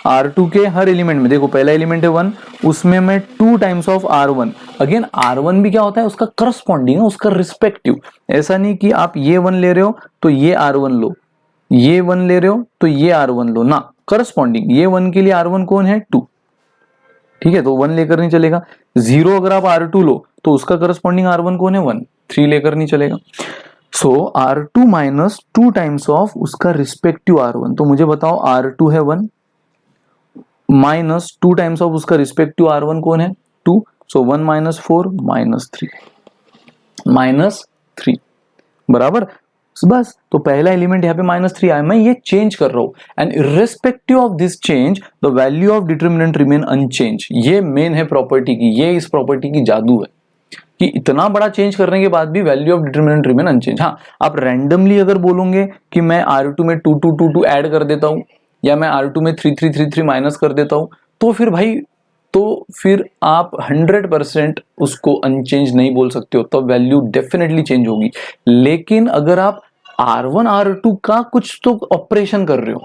R2 के हर एलिमेंट में देखो, पहला एलिमेंट है 1, उसमें मैं 2 times of R1। Again R1 भी क्या होता है, उसका करस्पॉन्डिंग है, उसका रिस्पेक्टिव। ऐसा नहीं कि आप ये 1 ले रहे हो तो ये R1 लो, ये 1 ले रहे हो तो ये R1 लो ना, करस्पॉन्डिंग। ये 1 के लिए R1 कौन है, 2, ठीक है, तो 1 लेकर नहीं चलेगा। 0 अगर आप R2 लो तो उसका करस्पॉन्डिंग R1 कौन है, 1, 3 लेकर नहीं चलेगा। सो R2 - 2 टाइम्स ऑफ उसका रिस्पेक्टिव R1। तो मुझे बताओ R2 है 1 माइनस 2 टाइम्स ऑफ उसका रिस्पेक्टिव R1 कौन है, 2। सो 1 - 4 -3 बराबर। बस, तो पहला एलिमेंट यहाँ पे -3 आया, मैं ये चेंज कर रहा हूं, and irrespective of this change the value of determinant remain unchange. ये मेन है प्रॉपर्टी की, ये इस प्रॉपर्टी की जादू है कि इतना बड़ा चेंज करने के बाद भी value of determinant remain unchange. हाँ, आप रैंडमली अगर बोलोगे कि मैं R2 में 2 2 2 2 ऐड कर देता हूं, या मैं R2 में 3 3 3 3 माइनस कर देता हूं, तो फिर भाई, तो फिर आप 100% उसको अनचेंज नहीं बोल सकते हो, तब वैल्यू डेफिनेटली चेंज होगी। लेकिन अगर आप R1 R2 का कुछ तो ऑपरेशन कर रहे हो,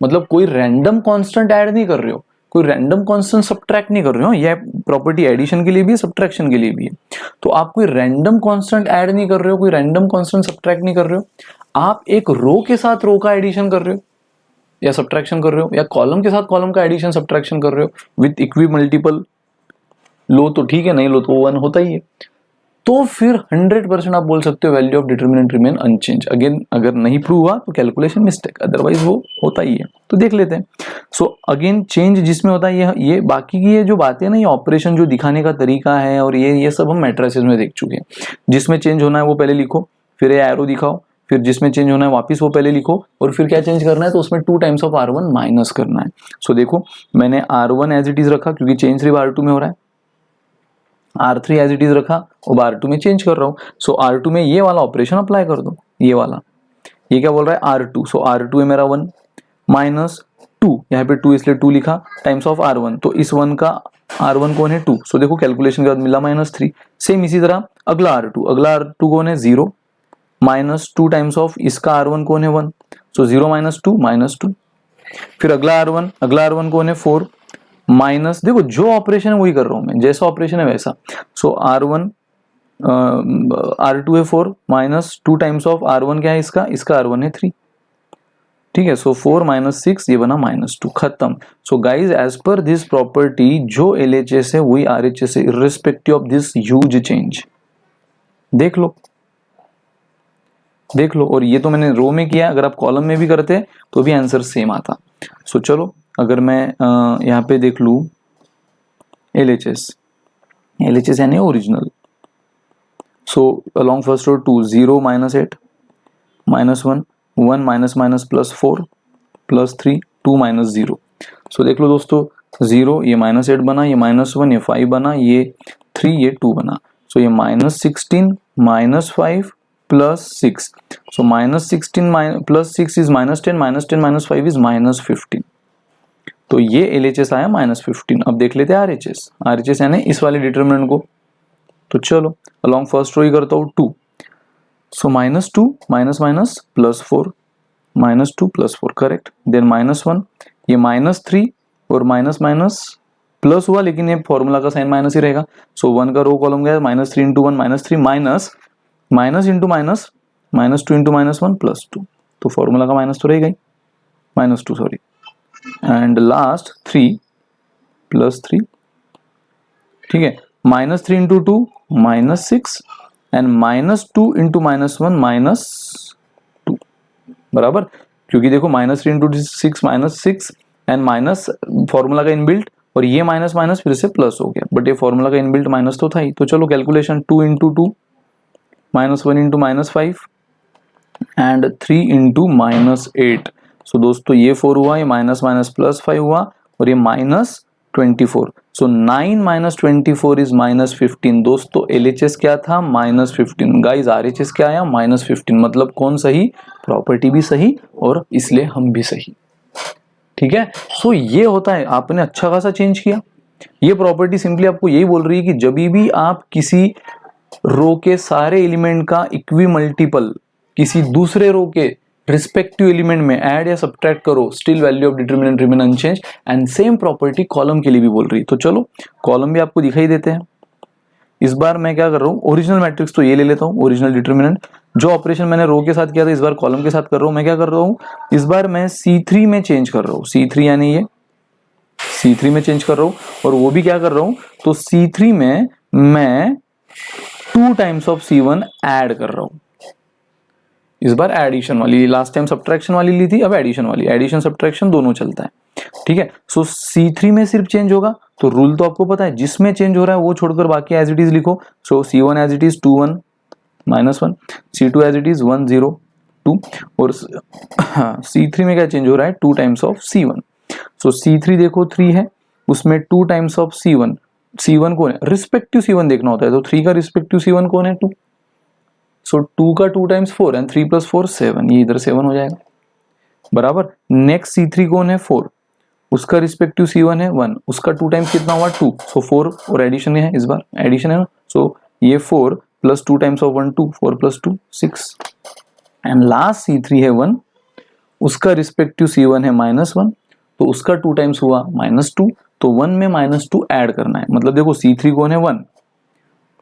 मतलब कोई रैंडम कांस्टेंट ऐड नहीं कर रहे हो, कोई रैंडम कांस्टेंट सब्ट्रैक्ट नहीं कर रहे हो। ये प्रॉपर्टी एडिशन के लिए भी है, सब्ट्रैक्शन के लिए भी है। तो आप कोई रैंडम कांस्टेंट ऐड नहीं कर रहे हो, कोई रैंडम कांस्टेंट सब्ट्रैक्ट नहीं कर रहे हो, आप एक रो के साथ रो का एडिशन कर रहे हो या सब्ट्रैक्शन कर रहे हो, या कॉलम के साथ कॉलम का एडिशन सब्ट्रैक्शन कर रहे हो विथ इक्वी मल्टीपल। लो तो ठीक है, नहीं लो तो 1 होता ही है। तो फिर 100% आप बोल सकते हो value of determinant remain unchange. Again अगर नहीं प्रूव हुआ तो कैलकुलेशन मिस्टेक, अदरवाइज वो होता ही है। तो देख लेते हैं। सो अगेन चेंज जिसमें होता है ये बाकी की ये जो बातें ना, ये ऑपरेशन जो दिखाने का तरीका है और ये सब हम मैट्रिसेस में देख चुके हैं। जिसमें चेंज होना है वो पहले लिखो, फिर ये एरो दिखाओ, फिर जिसमें चेंज होना है वापस वो पहले लिखो, और फिर क्या चेंज करना है तो उसमें 2 टाइम्स ऑफ R1 माइनस करना है। सो देखो मैंने R1 एज इट इज रखा क्योंकि चेंज सिर्फ R2 में हो रहा है, R3 एज इट इज रखा और R2 में चेंज कर रहा हूं। सो R2 में ये वाला ऑपरेशन अप्लाई कर दो, ये वाला। ये क्या बोल रहा है R2, सो R2 है मेरा 1 माइनस 2, यहाँ पे 2 इसलिए 2 लिखा, टाइम्स ऑफ R1, तो इस 1 का R1 कौन है 2। सो देखो कैलकुलेशन के बाद मिला -3। सेम इसी तरह अगला R2 कौन है 0 माइनस 2 टाइम्स ऑफ इसका R1 कौन है 1, सो 0 माइनस 2। फिर अगला R1 कौन है 4 माइनस, देखो जो ऑपरेशन है वही कर रहा हूं मैं, जैसा ऑपरेशन है वैसा। सो R2 है 4 माइनस 2 टाइम्स ऑफ R1 क्या है इसका R1 है 3, ठीक है। सो 4 माइनस 6 ये बना -2, खत्म। So guys as per this property जो LHS है वही RHS है irrespective of this huge change. देख लो। और ये तो मैंने रो में किया, अगर आप कॉलम में भी करते तो भी आंसर सेम आता। सो चलो अगर मैं यहाँ पे देख लूँ LHS यानी original. So along first row 2 0 -8 -1 1 minus plus 4 plus 3 2 -0। सो देख लो दोस्तों 0 ये -8 बना, ये -1 ये 5 बना, ये 3 ये 2 बना। सो ये -16 -5 plus 6, so -16 plus 6 is -10 -10 -5 is -15। तो ये LHS आया -15। अब देख लेते हैं RHS यानी इस वाले डिटरमिनेंट को। तो चलो अलॉन्ग फर्स्ट रो ही करता हूँ 2, so -2 minus plus 4 -2 plus 4 correct. Then -1 ये -3 और माइनस प्लस हुआ, लेकिन ये फॉर्मूला का साइन माइनस ही रहेगा। सो 1 का रो कॉलम गया -3 into 1 -3 minus into minus -2 into -1 plus 2, तो फॉर्मूला का माइनस तो रहेगा ही, -2 सॉरी। एंड लास्ट 3 प्लस 3, ठीक है। -3 इंटू 2 -6 एंड -2 इंटू -1 -2 बराबर, क्योंकि देखो -3 इंटू 6 -6 एंड माइनस फॉर्मूला का इनबिल्ट, और ये माइनस माइनस फिर से प्लस हो गया, बट ये फॉर्मूला का इनबिल्ट माइनस तो था ही। तो चलो calculation 2 into 2 -1 into -5 and 3 into -8। सो दोस्तों ये 4 हुआ, ये माइनस प्लस 5 हुआ, और ये -24। सो 9 - 24 इज -15। दोस्तों LHS क्या था -15, गाइज RHS क्या आया -15। मतलब कौन सही, प्रॉपर्टी भी सही और इसलिए हम भी सही, ठीक है। सो ये होता है, आपने अच्छा खासा चेंज किया। ये प्रॉपर्टी सिंपली आपको यही बोल रही है कि जब भी आप किसी रो के सारे एलिमेंट का इक्वी मल्टीपल किसी दूसरे रो के रिस्पेक्टिव एलिमेंट में ऐड या सब्ट्रैक्ट करो, still value of determinant remain unchange. And same property column के लिए भी बोल रही है। तो चलो कॉलम भी आपको दिखाई देते हैं। इस बार मैं क्या कर रहा हूँ, ओरिजिनल मैट्रिक्स तो ये ले लेता हूँ, ओरिजिनल डिटरमिनेंट। जो ऑपरेशन मैंने रो के साथ किया था इस बार कॉलम के साथ कर रहा हूँ। मैं क्या कर रहा हूँ, इस बार मैं C3 में चेंज कर रहा हूँ। C3 यानी ये C3 में चेंज कर रहा हूँ, और वो भी क्या कर रहा हूँ, तो C3 में मैं 2 टाइम्स ऑफ C1 ऐड कर रहा हूँ। इस बार एडिशन वाली, लास्ट टाइम सब्ट्रैक्शन वाली ली थी, अब एडिशन वाली, एडिशन सब्ट्रैक्शन दोनों चलता है, ठीक है। सो C3 में सिर्फ चेंज होगा, तो रूल तो आपको पता है, जिसमें चेंज हो रहा है वो छोड़कर बाकी एज इट इज लिखो। So C1 as it is 2 1 -1, C2 as it is 1 0 2, और C3 में क्या चेंज हो रहा है 2 times of C1। So C3 देखो 3 है, उसमें 2 टाइम्स ऑफ C1, C1 कौन है, रिस्पेक्टिव C1 देखना होता है, तो 3 का रिस्पेक्टिव C1 कौन है 2। सो 2 का 2 टाइम्स 4 एंड 3 प्लस 4 7, ये इधर 7 हो जाएगा बराबर। नेक्स्ट C3 कौन है 4, उसका रिस्पेक्टिव C1 है 1, उसका 2 टाइम्स कितना हुआ 2, सो 4 और एडिशन है, इस बार एडिशन है ना। सो ये 4 plus 2 times of 1 2, 4 plus 2 6, and last C3 है 1, उसका रिस्पेक्टिव C1 है -1, तो उसका 2 टाइम्स हुआ -2, तो 1 में -2 ऐड करना है। मतलब देखो C3 कौन है 1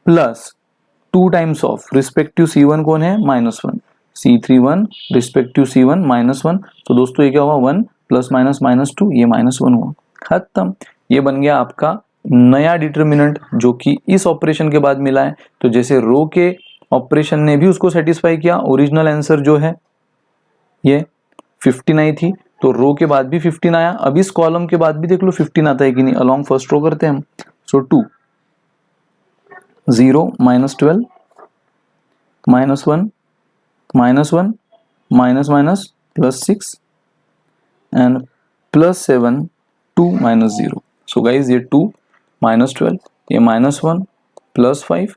plus 2 times of respective C1 कौन है -1, C3 1 रिस्पेक्टिव C1 -1। तो दोस्तों ये क्या हुआ 1 प्लस माइनस -2 ये -1 हुआ, खत्म। ये बन गया आपका नया डिटर्मिनेंट जो कि इस ऑपरेशन के बाद मिला है। तो जैसे रो के ऑपरेशन ने भी उसको सेटिस्फाई किया, ओरिजिनल आंसर जो है ये 15 आई थी, तो रो के बाद भी 15 आया। अब इस कॉलम के बाद भी देख लो 15 आता है कि नहीं, अलोंग फर्स्ट रो करते हैं हम। सो 2 0 -12 -1 -1 माइनस +6 एंड +7 2 -0। सो गाइज ये 2 -12 ये -1 +5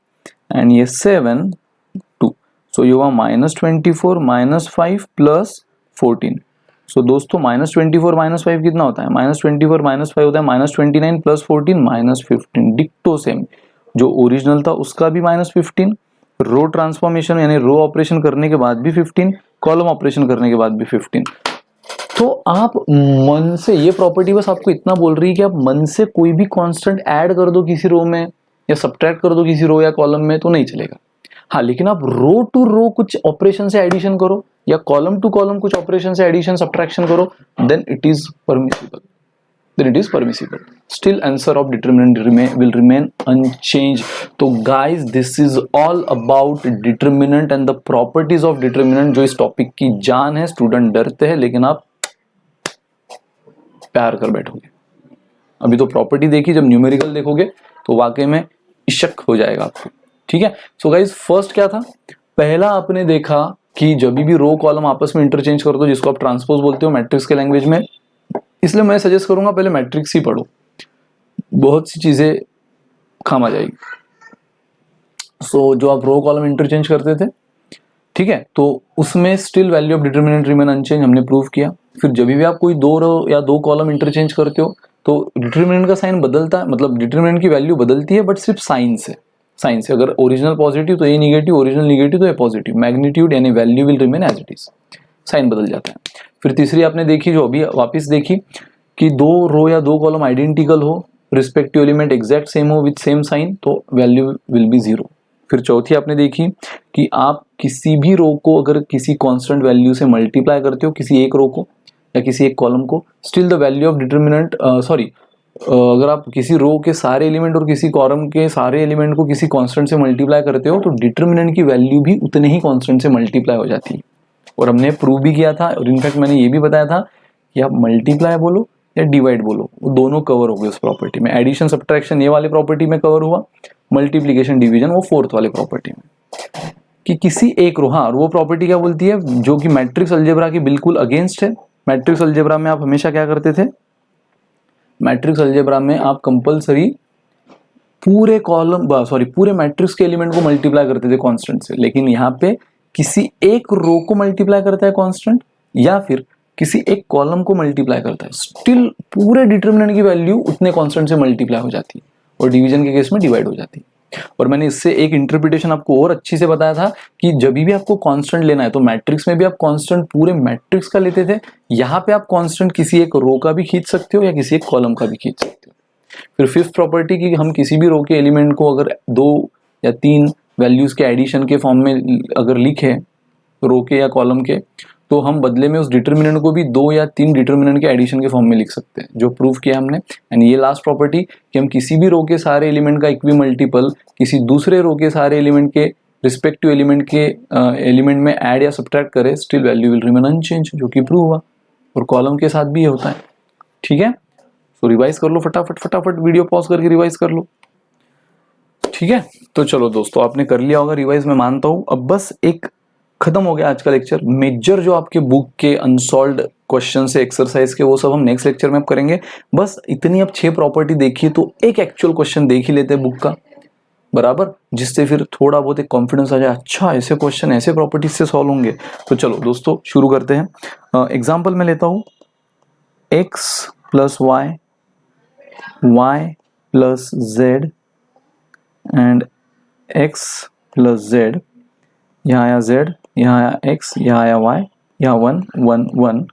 एंड ये 7 2। सो ये हुआ -24 -5 +14। सो दोस्तों -24 -5 कितना होता है, -24 -5 होता है -29 +14 -15। डिक्टो सेम, जो ओरिजिनल था उसका भी -15, रो ट्रांसफॉर्मेशन यानी रो ऑपरेशन करने के बाद भी 15, कॉलम ऑपरेशन करने के बाद भी 15। तो आप मन से, ये प्रॉपर्टी बस आपको इतना बोल रही है कि आप मन से कोई भी कांस्टेंट ऐड कर दो किसी रो में या सब्ट्रैक्ट कर दो किसी रो या कॉलम में तो नहीं चलेगा। हाँ, लेकिन आप रो टू रो कुछ ऑपरेशन से एडिशन करो या कॉलम टू कॉलम कुछ ऑपरेशन से एडिशन सब्ट्रैक्शन करो, then it is permissible, still answer of determinant will remain unchanged। तो guys this is all about determinant and the properties of determinant, जो इस टॉपिक की जान है। स्टूडेंट डरते हैं लेकिन आप प्यार कर बैठोगे। अभी तो प्रॉपर्टी देखी, जब न्यूमेरिकल देखोगे तो वाकई में इशक हो जाएगा आपको, ठीक है। सो गाइज फर्स्ट क्या था, पहला आपने देखा कि जब भी रो कॉलम आपस में इंटरचेंज कर दो, जिसको आप ट्रांसपोज बोलते हो मैट्रिक्स के लैंग्वेज में, इसलिए मैं सजेस्ट करूंगा पहले मैट्रिक्स ही पढ़ो, बहुत सी चीजें काम आ जाएगी। सो जो आप रो कॉलम इंटरचेंज करते थे, ठीक है, तो उसमें still value of determinant remain unchange, हमने प्रूव किया। फिर जब भी आप कोई दो रो या दो कॉलम इंटरचेंज करते हो तो डिटर्मिनेंट का साइन बदलता है, मतलब डिटर्मिनेंट की वैल्यू बदलती है बट सिर्फ साइन से। अगर ओरिजिनल पॉजिटिव तो ये निगेटिव, ओरिजिनल निगेटिव तो ये पॉजिटिव, मैग्नीट्यूड यानी value will remain as it is, sign बदल जाता है। फिर तीसरी आपने देखी, जो अभी वापस देखी, कि दो रो या दो कॉलम आइडेंटिकल हो, रिस्पेक्टिव एलिमेंट एग्जैक्ट सेम हो विद सेम साइन, तो वैल्यू विल बी 0। फिर चौथी आपने देखी कि आप किसी भी रो को अगर किसी कांस्टेंट वैल्यू से मल्टीप्लाई करते हो, किसी एक रो को या किसी एक कॉलम को, still the value of determinant अगर आप किसी रो के सारे एलिमेंट और किसी कॉलम के सारे एलिमेंट को किसी कांस्टेंट से मल्टीप्लाई करते हो तो डिटर्मिनेंट की वैल्यू भी उतने ही कांस्टेंट से मल्टीप्लाई हो जाती है। और हमने प्रूव भी किया था, और इनफैक्ट मैंने ये भी बताया था कि आप मल्टीप्लाई बोलो या डिवाइड बोलो, वो दोनों कवर हो गए उस प्रॉपर्टी में। एडिशन सब्ट्रैक्शन ये वाली प्रॉपर्टी में कवर हुआ, मल्टीप्लिकेशन डिवीजन वो फोर्थ वाले प्रॉपर्टी में। कि किसी एक रो, हाँ, वो प्रॉपर्टी क्या बोलती है, जो कि मैट्रिक्स अलजेब्रा की बिल्कुल अगेंस्ट है। मैट्रिक्स अलजेब्रा में आप हमेशा क्या करते थे, मैट्रिक्स अलजेब्रा में आप कंपलसरी पूरे पूरे मैट्रिक्स के एलिमेंट को मल्टीप्लाई करते थे कांस्टेंट से, लेकिन यहाँ पे किसी एक रो को मल्टीप्लाई करता है कांस्टेंट या फिर किसी एक कॉलम को मल्टीप्लाई करता है, स्टिल पूरे डिटर्मिनेंट की वैल्यू उतने कांस्टेंट से मल्टीप्लाई हो जाती है और डिवीजन के केस में डिवाइड हो जाती है। और मैंने इससे एक इंटरप्रिटेशन आपको और अच्छी से बताया था कि जब भी आपको कांस्टेंट लेना है तो मैट्रिक्स में भी आप कांस्टेंट पूरे मैट्रिक्स का लेते थे, यहाँ पे आप कांस्टेंट किसी एक रो का भी खींच सकते हो या किसी एक कॉलम का भी खींच सकते हो। फिर फिफ्थ प्रॉपर्टी की, हम किसी भी रो के एलिमेंट को अगर 2 या 3 वैल्यूज के एडिशन के फॉर्म में अगर लिखे, रो के या कॉलम के, तो हम बदले में उस डिटर्मिनेंट को भी 2 या 3 डिटर्मिनेंट के एडिशन के फॉर्म में लिख सकते हैं, जो प्रूव किया हमने। एंड ये लास्ट प्रॉपर्टी कि हम किसी भी रो के सारे एलिमेंट का इक्वी मल्टीपल किसी दूसरे रो के सारे एलिमेंट के रिस्पेक्टिव एलिमेंट के एलिमेंट में ऐड या सब्ट्रैक्ट करें, still value will remain unchange, जो कि प्रूव हुआ। और कॉलम के साथ भी ये होता है, ठीक है। तो रिवाइज कर लो फटाफट वीडियो पॉज करके रिवाइज कर लो, ठीक है। तो चलो दोस्तों, आपने कर लिया होगा रिवाइज, मैं मानता हूं। अब बस एक खत्म हो गया आज का लेक्चर। मेजर जो आपके बुक के अनसॉल्व्ड क्वेश्चन से एक्सरसाइज के, वो सब हम नेक्स्ट लेक्चर में अब करेंगे। बस इतनी अब 6 प्रॉपर्टी देखी तो एक एक्चुअल क्वेश्चन देख ही लेते हैं बुक का, बराबर, जिससे फिर थोड़ा बहुत एक कॉन्फिडेंस आ जाए, अच्छा ऐसे क्वेश्चन ऐसे प्रॉपर्टीज से सॉल्व होंगे। तो चलो दोस्तों शुरू करते हैं। एग्जाम्पल में लेता हूं, x plus y, y plus z and x plus z, यहाँ आया z, यहाँ आया x, यहाँ आया y, यहाँ 1 1 1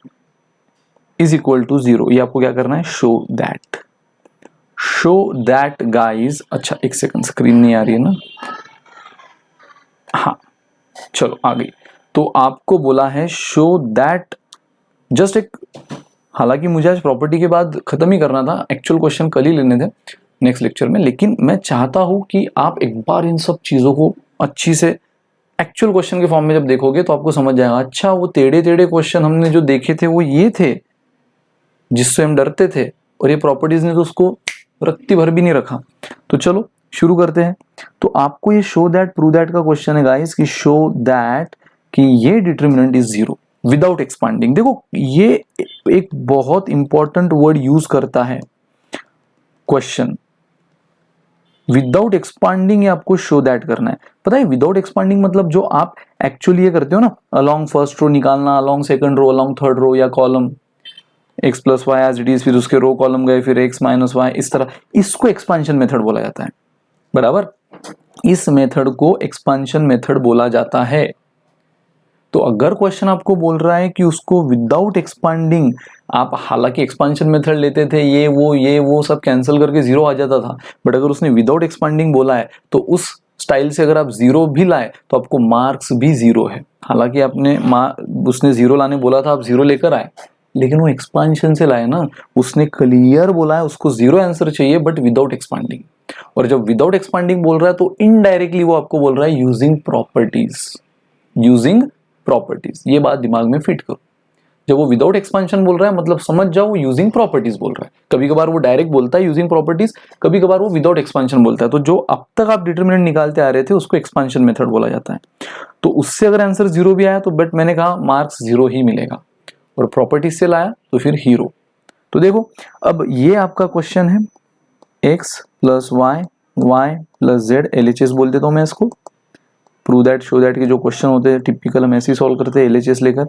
इज इक्वल टू 0। ये आपको क्या करना है, show that. Show that guys, अच्छा एक सेकंड स्क्रीन नहीं आ रही है ना, हाँ चलो आ गई। तो आपको बोला है शो दैट, जस्ट एक, हालांकि मुझे आज प्रॉपर्टी के बाद खत्म ही करना था, एक्चुअल क्वेश्चन कल ही लेने थे नेक्स्ट लेक्चर में, लेकिन मैं चाहता हूं कि आप एक बार इन सब चीजों को अच्छी से एक्चुअल क्वेश्चन के फॉर्म में जब देखोगे तो आपको समझ जाएगा, अच्छा वो टेढ़े टेढ़े क्वेश्चन हमने जो देखे थे वो ये थे जिससे हम डरते थे, और ये प्रॉपर्टीज ने तो उसको रत्ती भर भी नहीं रखा। तो चलो शुरू करते हैं। तो आपको ये शो दैट प्रूव दैट का क्वेश्चन है गाइस, कि शो दैट कि ये determinant is zero without expanding. देखो ये एक बहुत इंपॉर्टेंट वर्ड यूज करता है क्वेश्चन, विदाउट एक्सपांडिंग, ये आपको शो दैट करना है। पता है विदाउट एक्सपांडिंग मतलब जो आप एक्चुअली ये करते हो ना, अलोंग फर्स्ट रो निकालना, along second row, along third row या column, x plus y as it is, फिर उसके रो कॉलम गए, फिर x माइनस वाई, इस तरह, इसको एक्सपांशन मेथड बोला जाता है, बराबर। इस मेथड को एक्सपांशन मेथड बोला जाता है। तो अगर क्वेश्चन आपको बोल रहा है कि उसको विदाउट एक्सपांडिंग, आप हालांकि एक्सपांशन मेथड लेते थे, ये वो सब कैंसिल करके जीरो आ जाता था, बट अगर उसने विदाउट एक्सपांडिंग बोला है तो उस स्टाइल से अगर आप जीरो भी लाए तो आपको मार्क्स भी जीरो है। हालांकि आपने उसने जीरो लाने बोला था, आप जीरो लेकर आए, लेकिन वो एक्सपांशन से लाए ना, उसने क्लियर बोला है उसको जीरो आंसर चाहिए बट विदाउट एक्सपांडिंग। और जब विदाउट एक्सपांडिंग बोल रहा है तो इनडायरेक्टली वो आपको बोल रहा है यूजिंग प्रॉपर्टीज, यूजिंग प्रॉपर्टीज। ये बात दिमाग में फिट करो, जब वो विदाउट एक्सपांशन बोल रहा है मतलब समझ जाओ वो यूजिंग प्रॉपर्टीज बोल रहा है। कभी कभार वो डायरेक्ट बोलता है यूजिंग प्रॉपर्टीज, कभी कभार वो विदाउट एक्सपांशन बोलता है। तो जो अब तक आप डिटरमिनेंट निकालते आ रहे थे उसको एक्सपांशन मेथड बोला जाता है। तो उससे अगर आंसर जीरो भी आया तो बट मैंने कहा मार्क्स जीरो ही मिलेगा, और प्रॉपर्टीज से लाया तो फिर हीरो। तो देखो अब ये आपका क्वेश्चन है, x plus y, y plus z, LHS बोल देता हूं मैं इसको। प्रूव दैट शो दैट के जो क्वेश्चन होते हैं टिपिकल हम ऐसे ही सॉल्व करते हैं LHS लेकर।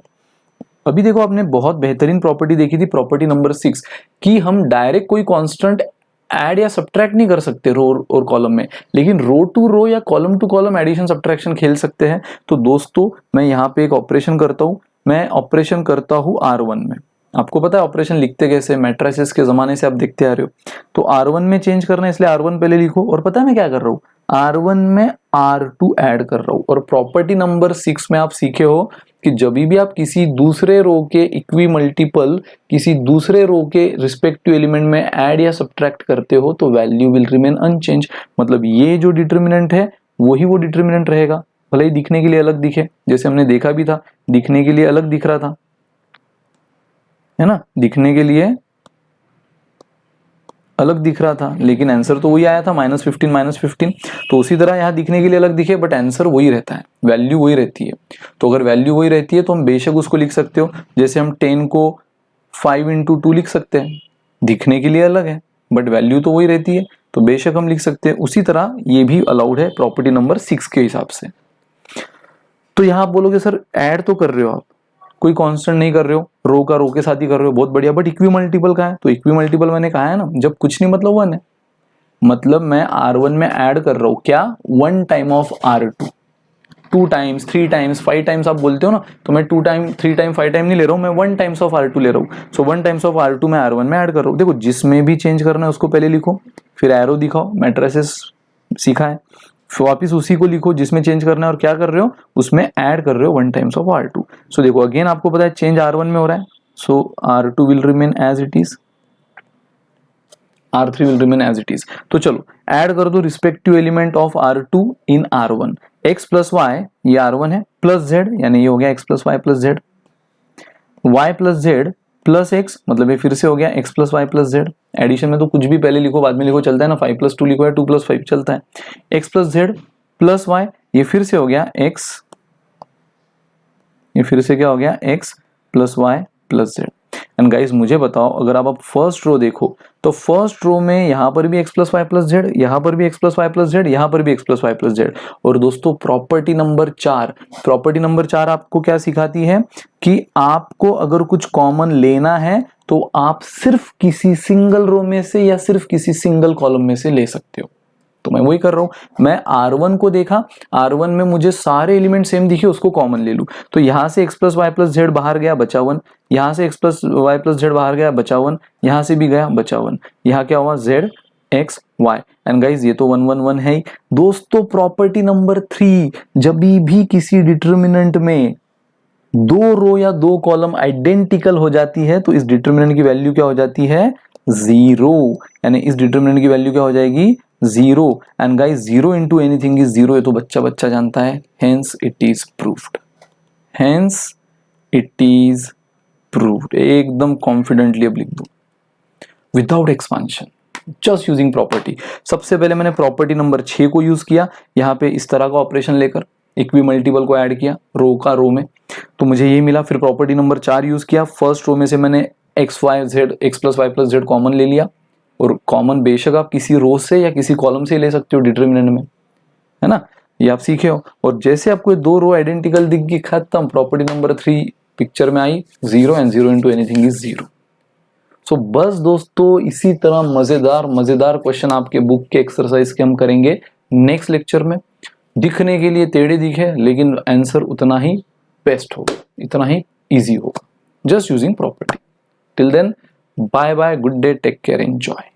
अभी देखो आपने बहुत बेहतरीन प्रॉपर्टी देखी थी, प्रॉपर्टी नंबर 6, कि हम डायरेक्ट कोई कांस्टेंट ऐड या सब्ट्रैक्ट नहीं कर सकते रो और कॉलम में, लेकिन रो टू रो या column to column addition subtraction खेल सकते हैं। तो दोस्तों मैं यहाँ पे एक ऑपरेशन करता हूँ, मैं ऑपरेशन करता हूँ R1 में। आपको पता है ऑपरेशन लिखते कैसे, मैट्रिसेस के जमाने से आप देखते आ रहे हो। तो R1 में चेंज करना है इसलिए R1 पहले लिखो, और पता है मैं क्या कर रहा हूँ, R1 में R2 ऐड कर रहा हूँ। और प्रॉपर्टी नंबर 6 में आप सीखे हो कि जब भी आप किसी दूसरे रो के इक्वी मल्टीपल किसी दूसरे रो के रिस्पेक्टिव एलिमेंट में ऐड या सब्ट्रैक्ट करते हो तो वैल्यू विल रिमेन अनचेंज। मतलब ये जो डिटरमिनेंट है वही वो डिटरमिनेंट रहेगा, भले ही दिखने के लिए अलग दिखे, जैसे हमने देखा भी था दिखने के लिए अलग दिख रहा था, है ना, दिखने के लिए अलग दिख रहा था, लेकिन आंसर तो वही आया था -15। तो उसी तरह यहाँ दिखने के लिए अलग दिखे बट आंसर वही रहता है, वैल्यू वही रहती है। तो अगर वैल्यू वही रहती है तो हम बेशक उसको लिख सकते हो, जैसे हम 10 को 5 × 2 लिख सकते हैं, दिखने के लिए अलग है बट वैल्यू तो वही रहती है, तो बेशक हम लिख सकते हैं। उसी तरह ये भी अलाउड है प्रॉपर्टी नंबर 6 के हिसाब से। तो यहाँ आप बोलोगे सर ऐड तो कर रहे हो आप, कोई कांस्टेंट नहीं कर रहे हो, रो का रो के साथ ही कर रहे हो, बहुत बढ़िया, बट इक्वी मल्टीपल का है। तो इक्वी मल्टीपल मैंने कहा है ना, जब कुछ नहीं मतलब 1 है, मतलब मैं R1 में ऐड कर रहा हूं क्या, 1 time of R2, 2 times 3 times 5 times आप बोलते हो ना, तो मैं 2 टाइम 3 टाइम 5 टाइम नहीं ले रहा हूं, मैं 1 टाइम्स ऑफ R2 ले रहा हूं। सो 1 टाइम्स ऑफ R2 मैं R1 में ऐड कर रहा हूं। देखो जिसमें भी चेंज करना है उसको पहले लिखो, फिर एरो दिखाओ, मैट्रिसेस सीखा है, फिर वापिस उसी को लिखो जिसमें चेंज करना है और क्या कर रहे हो उसमें ऐड कर रहे हो 1 टाइम्स ऑफ R2। सो देखो अगेन आपको पता है चेंज R1 में हो रहा है, so R2 will remain as it is, R3 will remain as it is. तो चलो ऐड कर दो respective element of R2 in R1, x plus y ये R1 है, प्लस z यानी ये हो गया x plus y plus z, y plus z plus x मतलब ये फिर से हो गया x plus y plus z. Addition में तो कुछ भी पहले लिखो बाद में लिखो चलता है ना, 5 + 2 लिखो या 2 + 5 चलता है, x plus z plus y ये फिर से हो गया x, ये फिर से क्या हो गया x plus y plus z. And guys मुझे बताओ अगर आप फर्स्ट रो देखो तो फर्स्ट रो में यहाँ पर भी x plus y plus z, यहाँ पर भी x plus y plus z, यहाँ पर भी x plus y plus z. और दोस्तों प्रॉपर्टी नंबर 4 आपको क्या सिखाती है कि आपको अगर कुछ कॉमन लेना है तो आप सिर्फ किसी सिंगल रो में से या सिर्फ किसी सिंगल कॉलम में से ले सकते हो। तो मैं वही कर रहा हूं, मैं R1 को देखा, R1 में मुझे सारे एलिमेंट सेम दिखे, उसको कॉमन ले लूं। तो यहां से x plus y plus z बाहर गया बचा 1, यहां से x plus y plus z बाहर गया बचा 1, यहां से भी गया बचा 1, यहां क्या हुआ z x y and guys ये तो 1 1 1 है ही। दोस्तों प्रॉपर्टी नंबर 3, जब भी किसी डिटर्मिनेंट में 2 रो या 2 कॉलम आइडेंटिकल हो जाती है तो इस डिटर्मिनेंट की वैल्यू क्या हो जाती है 0, यानी इस डिटर्मिनेंट की वैल्यू क्या हो जाएगी 0 and guys 0 into anything is 0, ये तो बच्चा बच्चा जानता है, hence it is proved, hence it is proved. एकदम कॉन्फिडेंटली अब लिख दो without expansion, just using property. सबसे पहले मैंने प्रॉपर्टी नंबर 6 को यूज किया, यहाँ पे इस तरह का ऑपरेशन लेकर इक्वी मल्टीपल को ऐड किया रो का रो में, तो मुझे ये मिला। फिर प्रॉपर्टी नंबर 4 यूज किया, फर्स्ट रो में से मैंने x y z x plus y plus z common ले लिया, और कॉमन बेशक आप किसी रो से या किसी कॉलम से ले सकते हो डिटर्मिनेंट में, है ना, ये आप सीखे हो। और जैसे आपको 2 रो आइडेंटिकल दिख गई, खत्म, प्रॉपर्टी नंबर 3 पिक्चर में आई, 0 एंड 0 इंटू एनीथिंग इज 0। सो बस दोस्तों इसी तरह मजेदार क्वेश्चन आपके बुक के एक्सरसाइज के हम करेंगे नेक्स्ट लेक्चर में। दिखने के लिए टेढ़े दिखे लेकिन आंसर उतना ही बेस्ट होगा, इतना ही इजी होगा, just using property. Till then bye bye, good day, take care, enjoy.